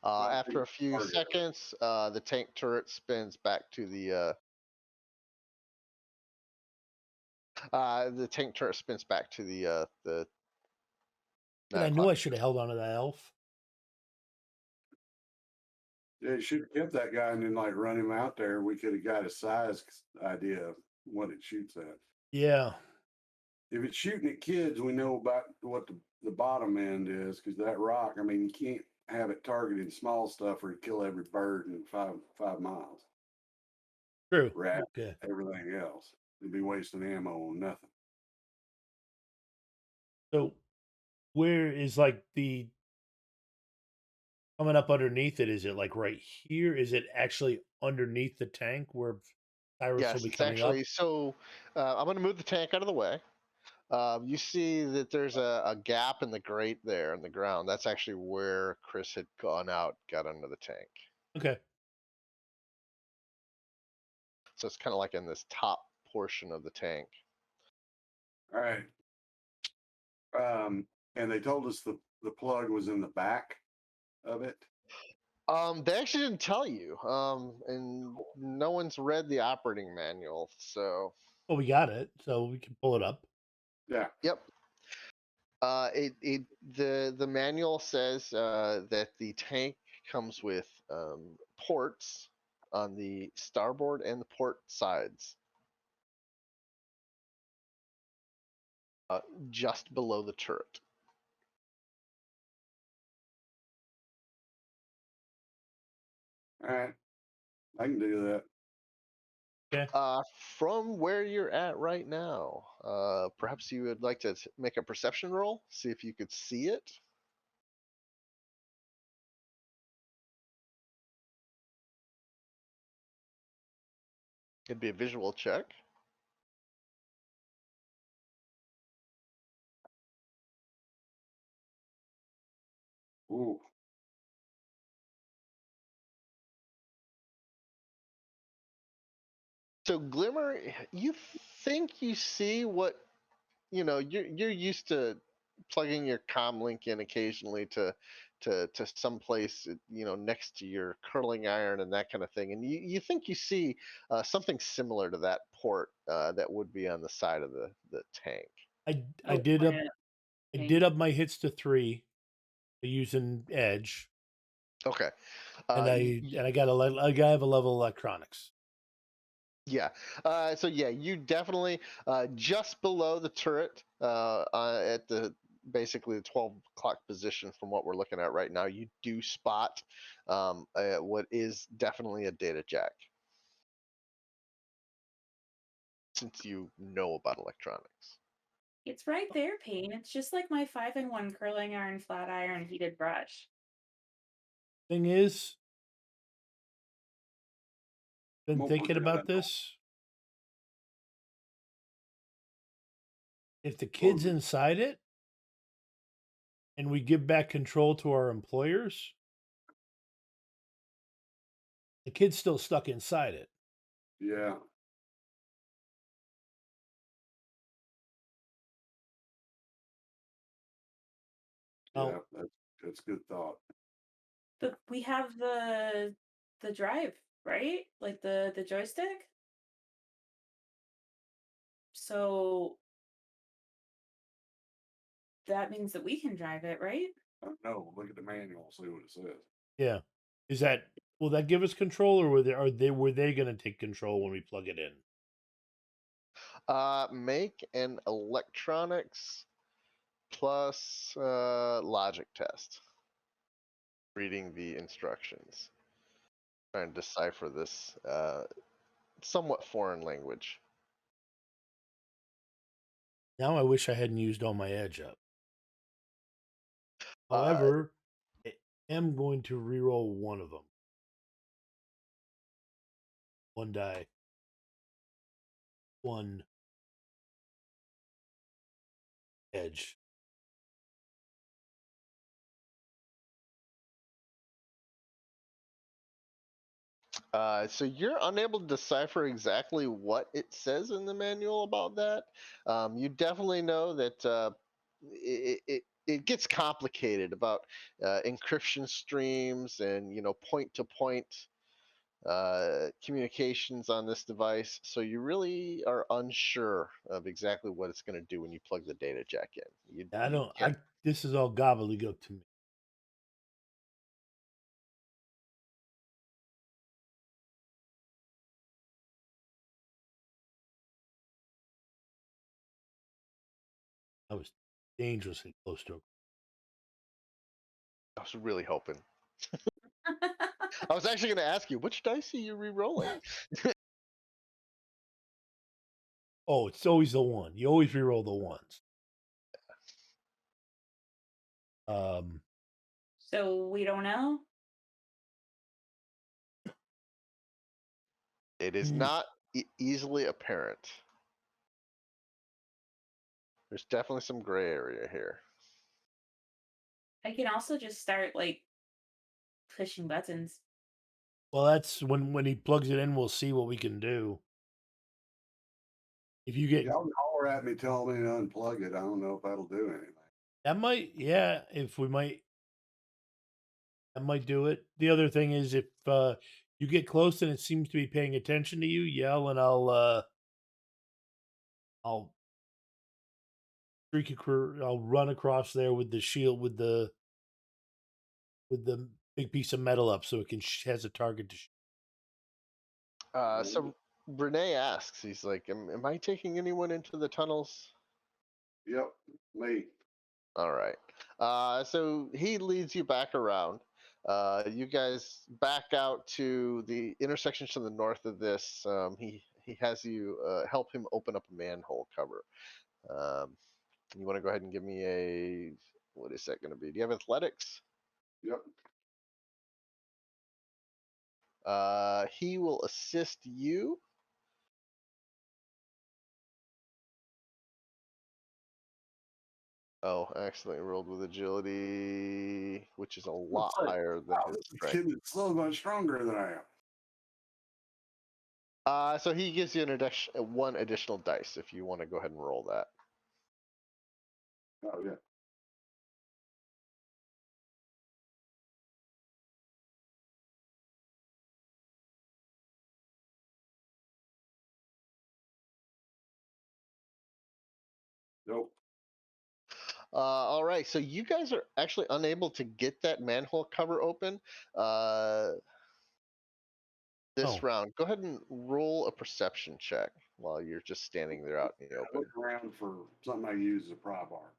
After a few seconds, the tank turret spins back to the tank turret spins back to the. But I knew I should have held on to that elf. Yeah, you should have kept that guy and then like run him out there. We could have got a size idea of what it shoots at. Yeah. If it's shooting at kids, we know about what the bottom end is because that rock. I mean, you can't have it targeting small stuff or kill every bird in 5 miles. True. Rat, Okay. everything else. You'd be wasting ammo on nothing. So where is like the coming up underneath it? Is it like right here? Is it actually underneath the tank where Cyrus will Yes, be it's coming up? actually so. I'm going to move the tank out of the way. You see that there's a gap in the grate there in the ground. That's actually where Chris had gone out, got under the tank. Okay. So it's kind of like in this top portion of the tank. All right. And they told us the plug was in the back of it. They actually didn't tell you. And no one's read the operating manual, so Well, we got it, so we can pull it up. Yeah. yep. The manual says that the tank comes with ports on the starboard and the port sides, just below the turret. All right. I can do that. Okay. From where you're at right now, perhaps you would like to make a perception roll, see if you could see it. It'd be a visual check. Ooh. So Glimmer, you think you see what you're used to plugging your comm link in occasionally to some place next to your curling iron and that kind of thing, and you think you see something similar to that port that would be on the side of the tank. I Oh, did up point I it. did up my hits to 3 using edge, Okay. and Y- I got I have a level electronics. Yeah. So yeah, you definitely just below the turret at the basically the 12 o'clock position from what we're looking at right now, you do spot what is definitely a data jack. Since you know about electronics. It's right there, Payne. It's just like my 5-in-1 curling iron, flat iron, heated brush. Thing is, I'm been gonna put thinking that about down. this. If the What kid's was it? inside it and we give back control to our employers, the kid's still stuck inside it. Yeah. Now, Yeah. That's good thought. But we have the drive, right? Like the joystick. So that means that we can drive it, right? No, look at the manual, see what it says. yeah, is that will that give us control, or were they going to take control when we plug it in? Make an electronics plus logic test. Reading the instructions. Trying to decipher this somewhat foreign language. Now I wish I hadn't used all my edge up. Uh, However, I am going to reroll one of them. One die. One edge. so you're unable to decipher exactly what it says in the manual about that. You definitely know that it gets complicated about encryption streams and point to point communications on this device. So you really are unsure of exactly what it's going to do when you plug the data jack in. I You don't. can't. This is all gobbledygook to me. I was dangerously close to it. I was really hoping. I was actually going to ask you, which dice are you re-rolling? Oh, it's always the one. You always reroll the ones. So we don't know. It is Mm, not easily apparent. There's definitely some gray area here. I can also just start like pushing buttons. Well, that's when he plugs it in, we'll see what we can do. If you get Y'all holler at me, tell me to unplug it. I don't know if that'll do anything. that might, yeah, if we might, that might do it. The other thing is if you get close and it seems to be paying attention to you, yell and I'll I'll run across there with the shield with the big piece of metal up so it can has a target to. So Renee asks, he's like, am I taking anyone into the tunnels? Yep, me. All right. So he leads you back around. You guys back out to the intersection to the north of this. He has you help him open up a manhole cover. Um, you want to go ahead and give me a, what is that going to be? Do you have athletics? Yep. He will assist you. Oh, I accidentally rolled with agility, which is a lot It's like, higher than wow, his this strength. kid is so much stronger than I am. So he gives you one additional dice if you want to go ahead and roll that. Oh yeah. Nope. All right, so you guys are actually unable to get that manhole cover open this Oh, round. Go ahead and roll a perception check while you're just standing there out in the I open. look around for something I use as a pry bar.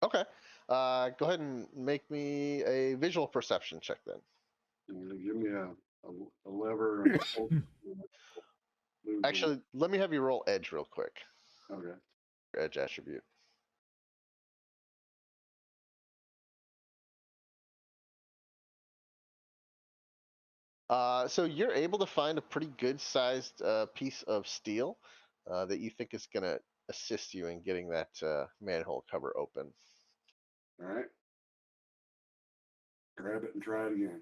Okay. Go ahead and make me a visual perception check then. Give me a lever and Actually, let me have you roll edge real quick. Okay. Your edge attribute. So you're able to find a pretty good sized piece of steel that you think is going to assist you in getting that manhole cover open. All right. Grab it and try it again.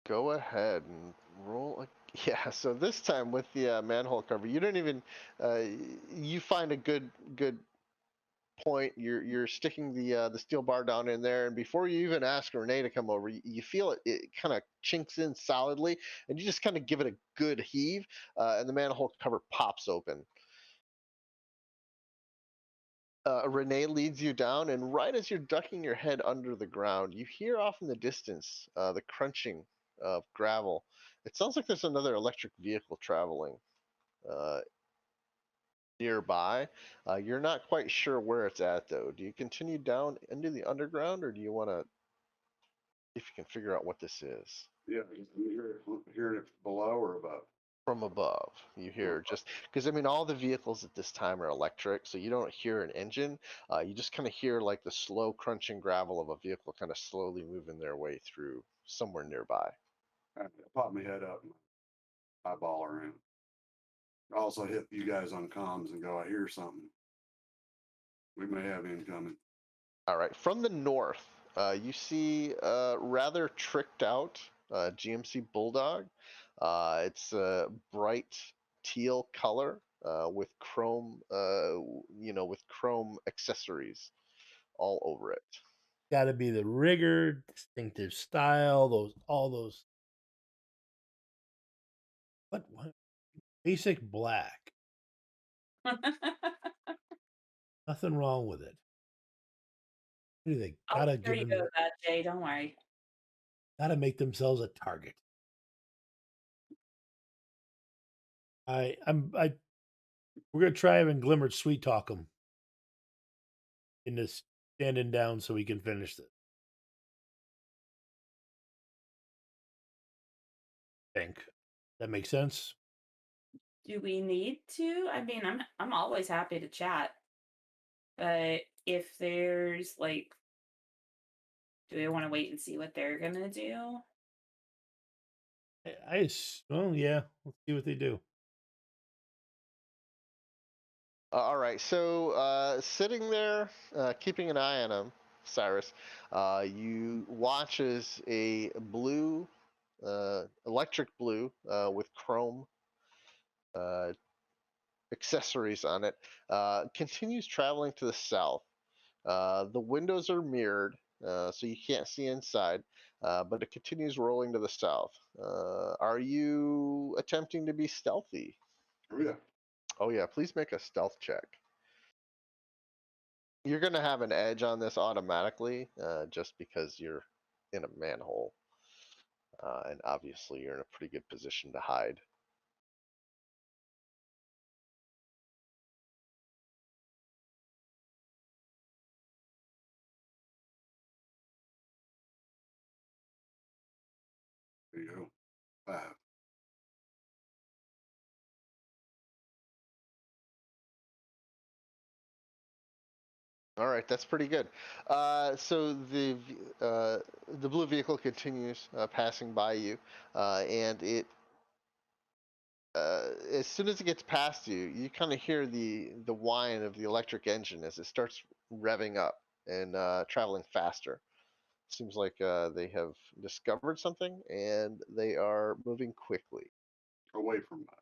Go ahead and roll. Yeah, so this time with the manhole cover, you don't even uh, you find a good point. You're sticking the steel bar down in there, and before you even ask Renee to come over, you feel it kind of chinks in solidly, and you just kind of give it a good heave, and the manhole cover pops open. Renee leads you down, and right as you're ducking your head under the ground, you hear off in the distance the crunching of gravel. It sounds like there's another electric vehicle traveling uh, nearby. You're not quite sure where it's at, though. Do you continue down into the underground, or do you want to see if you can figure out what this is? Yeah, you hearing it below or above? From above, you hear just because I mean, all the vehicles at this time are electric, so you don't hear an engine. You just kind of hear like the slow crunching gravel of a vehicle kind of slowly moving their way through somewhere nearby. I pop my head up and eyeball around. I also hit you guys on comms and go, I hear something. We may have incoming. All right, from the north, you see a rather tricked out GMC Bulldog. It's a bright teal color with chrome, with chrome accessories all over it. got to be the rigor, distinctive style, all those. What? Basic black. Nothing wrong with it. They I'll gotta be sure give you them, go with that, Jay. Don't worry. gotta make themselves a target. We're gonna try having Glimmer sweet talk them in this standing down so we can finish this. Think that makes sense. Do we need to? I mean, I'm always happy to chat, but if there's like, do we want to wait and see what they're gonna do? Well, yeah. Let's see what they do. All right. So sitting there, keeping an eye on him, Cyrus, you watch as a blue, electric blue with chrome uh, accessories on it, continues traveling to the south. The windows are mirrored, so you can't see inside, but it continues rolling to the south. Are you attempting to be stealthy? Oh yeah. Oh, yeah, please make a stealth check. You're going to have an edge on this automatically, just because you're in a manhole. And obviously, you're in a pretty good position to hide. There you go. 5. All right, that's pretty good. So the blue vehicle continues passing by you, and it as soon as it gets past you, you kind of hear the whine of the electric engine as it starts revving up and traveling faster. Seems like they have discovered something and they are moving quickly. Away from that.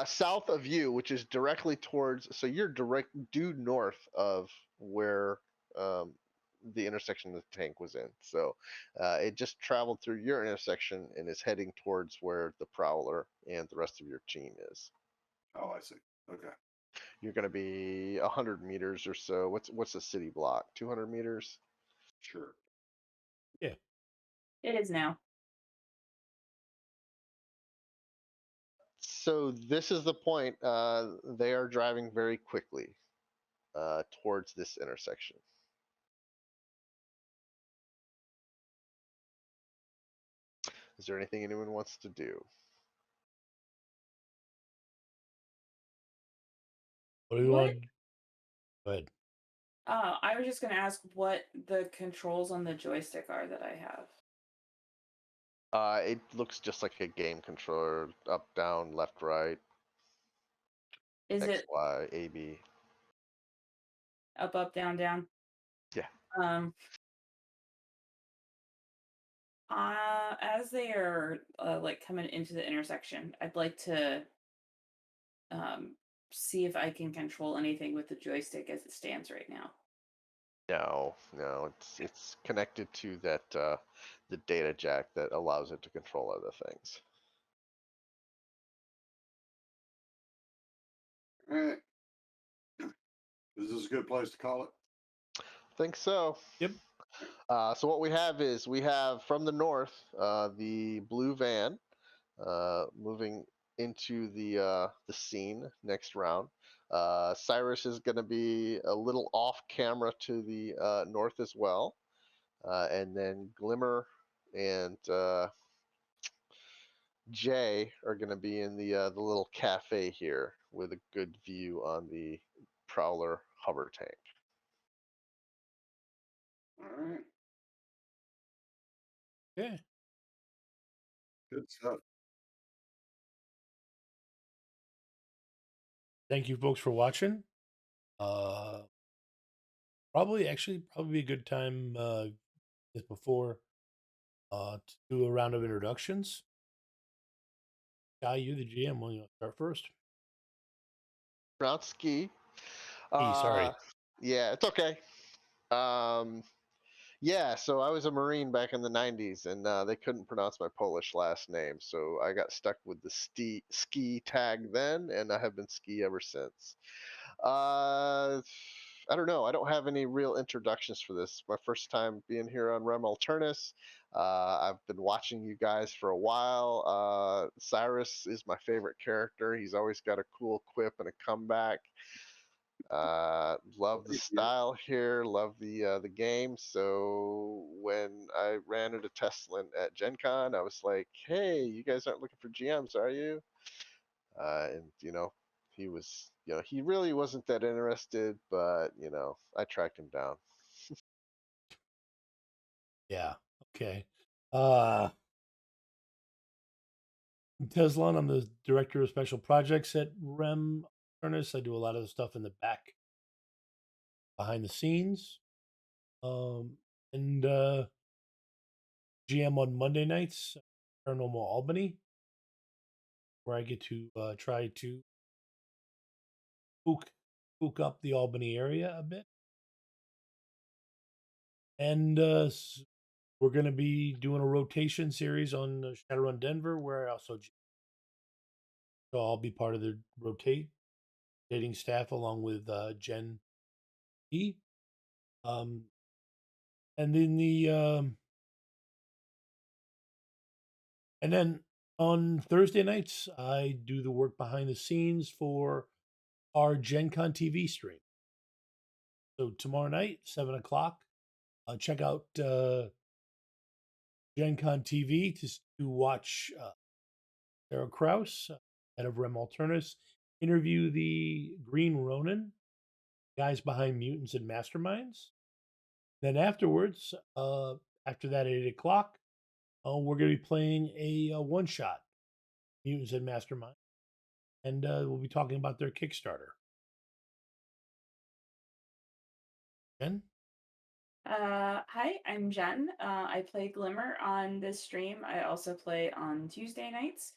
South of you, which is directly towards, so you're direct due north of where um, the intersection the tank was in. So it just traveled through your intersection and is heading towards where the Prowler and the rest of your team is. Oh, I see. Okay. You're going to be 100 meters or so. What's the city block? 200 meters. Sure. Yeah. It is now. So this is the point. They are driving very quickly towards this intersection. Is there anything anyone wants to do? What do you What? want? Go ahead. I was just going to ask what the controls on the joystick are that I have. It looks just like a game controller: up, down, left, right, Is X, it Y, A, B. up, up, down, down? Yeah. Um, as they are like coming into the intersection, I'd like to um see if I can control anything with the joystick as it stands right now. No, no, it's connected to that the data jack that allows it to control other things. All right. Is this a good place to call it? Think so. Yep. So what we have is we have from the north the blue van moving into the scene next round. Cyrus is going to be a little off camera to the north as well, and then Glimmer and Jay are going to be in the little cafe here with a good view on the Prowler hover tank. All right. Yeah. Good stuff. Thank you, folks, for watching. Uh, probably be a good time just before to do a round of introductions. Guy, you the GM. Will you start first? Not ski. Sorry. Yeah, it's okay. Um, yeah, so I was a Marine back in the 90s, and they couldn't pronounce my Polish last name, so I got stuck with the ski tag then, and I have been ski ever since. I don't know. I don't have any real introductions for this. My first time being here on Rem Alternus. I've been watching you guys for a while. Cyrus is my favorite character. He's always got a cool quip and a comeback. Love the Thank you. style here. Love the game. So when I ran into Tesla at Gen Con, I was like, "Hey, you guys aren't looking for GMs, are you?" And he was, he really wasn't that interested, but I tracked him down. Yeah. Okay. Uh, I'm Teslan. I'm the director of special projects at Rem Furnace. I do a lot of the stuff in the back, behind the scenes. Um, and GM on Monday nights, Paranormal Albany, where I get to try to spook up the Albany area a bit. And we're going to be doing a rotation series on Shadowrun Denver, where I also so I'll be part of the rotating staff along with Jen E. Um, and then and then on Thursday nights, I do the work behind the scenes for our Gen Con TV stream. So tomorrow night, 7 o'clock, check out Gen Con TV to watch Sarah Kraus, head of Rem Alternus, interview the Green Ronin, guys behind Mutants and Masterminds. Then afterwards, after that at 8 o'clock, we're going to be playing a one shot, Mutants and Masterminds, and we'll be talking about their Kickstarter. Jen? Hi, I'm Jen. I play Glimmer on this stream. I also play on Tuesday nights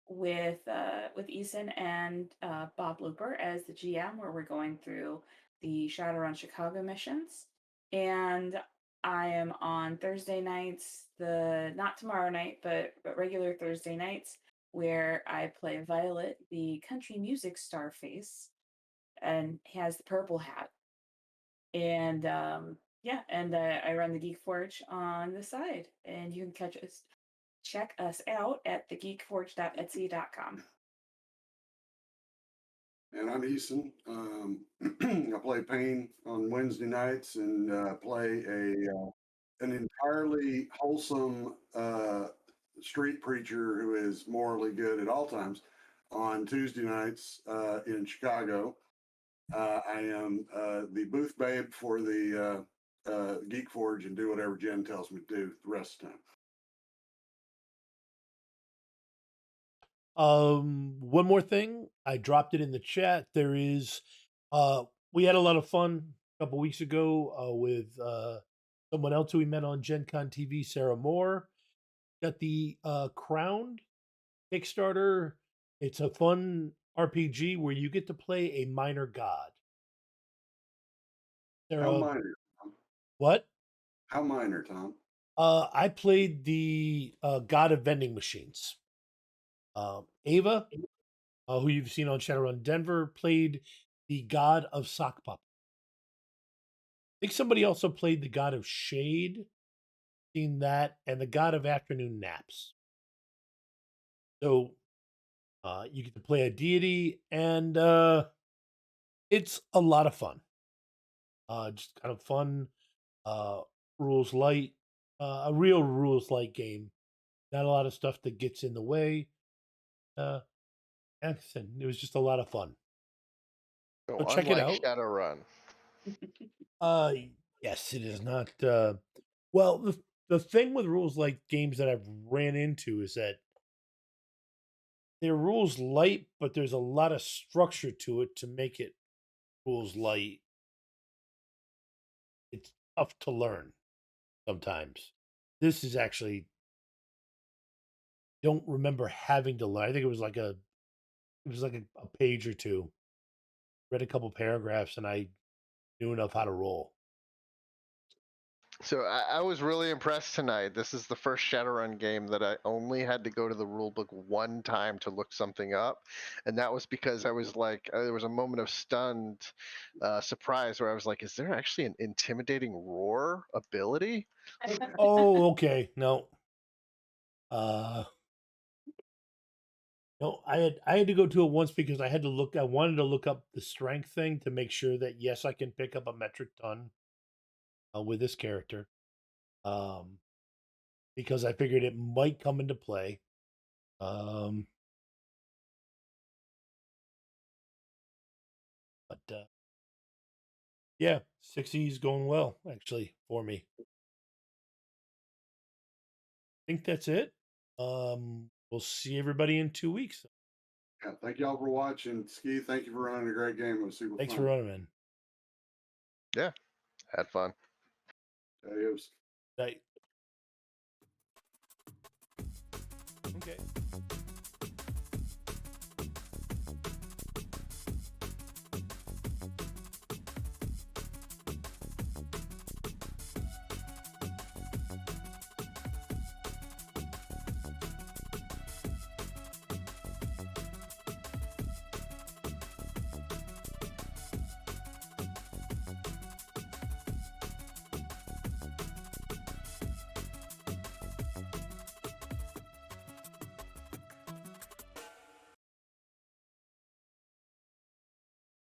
with Eason and Bob Looper as the GM, where we're going through the Shadowrun Chicago missions. And I am on Thursday nights, the not tomorrow night, but regular Thursday nights, where I play Violet, the country music star face, and has the purple hat. And yeah, and I run the Geek Forge on the side, and you can check us out at thegeekforge.etsy.com. And I'm Eason. I play Pain on Wednesday nights and play an entirely wholesome street preacher who is morally good at all times on Tuesday nights in Chicago. I am the booth babe for the Geek Forge and do whatever Jen tells me to do the rest of the time. One more thing, I dropped it in the chat. There is, we had a lot of fun a couple weeks ago with someone else who we met on Gen Con TV, Sarah Moore. Got the Crowned Kickstarter. It's a fun RPG where you get to play a minor god. How minor? Tom? What? How minor, Tom? I played the god of vending machines. Ava, who you've seen on Shadowrun Denver, played the god of sock puppets. I think somebody also played the god of shade, seen that, and the god of afternoon naps. So you get to play a deity, and it's a lot of fun. Just kind of fun, rules light, a real rules light game. Not a lot of stuff that gets in the way. And it was just a lot of fun. So So check it unlike out. Shadowrun. Uh, yes, it is not. Well, the thing with rules light games that I've ran into is that they're rules light, but there's a lot of structure to it to make it rules light. It's tough to learn sometimes. This is actually don't remember having to learn. I think it was like a page or two. Read a couple paragraphs and I knew enough how to roll. So I was really impressed tonight. This is the first Shadowrun game that I only had to go to the rulebook one time to look something up, and that was because I was like, there was a moment of stunned surprise where I was like, "Is there actually an intimidating roar ability?" Oh, okay. No. No, I had to go to it once because I wanted to look up the strength thing to make sure that yes, I can pick up a metric ton with this character. Because I figured it might come into play. But yeah, 6E is going well actually for me. I think that's it. We'll we'll see everybody in 2 weeks. Yeah, thank y'all for watching. Ski, thank you for running a great game. It was super Thanks fun. for running, man. Yeah, had fun. Adios. Night. Okay.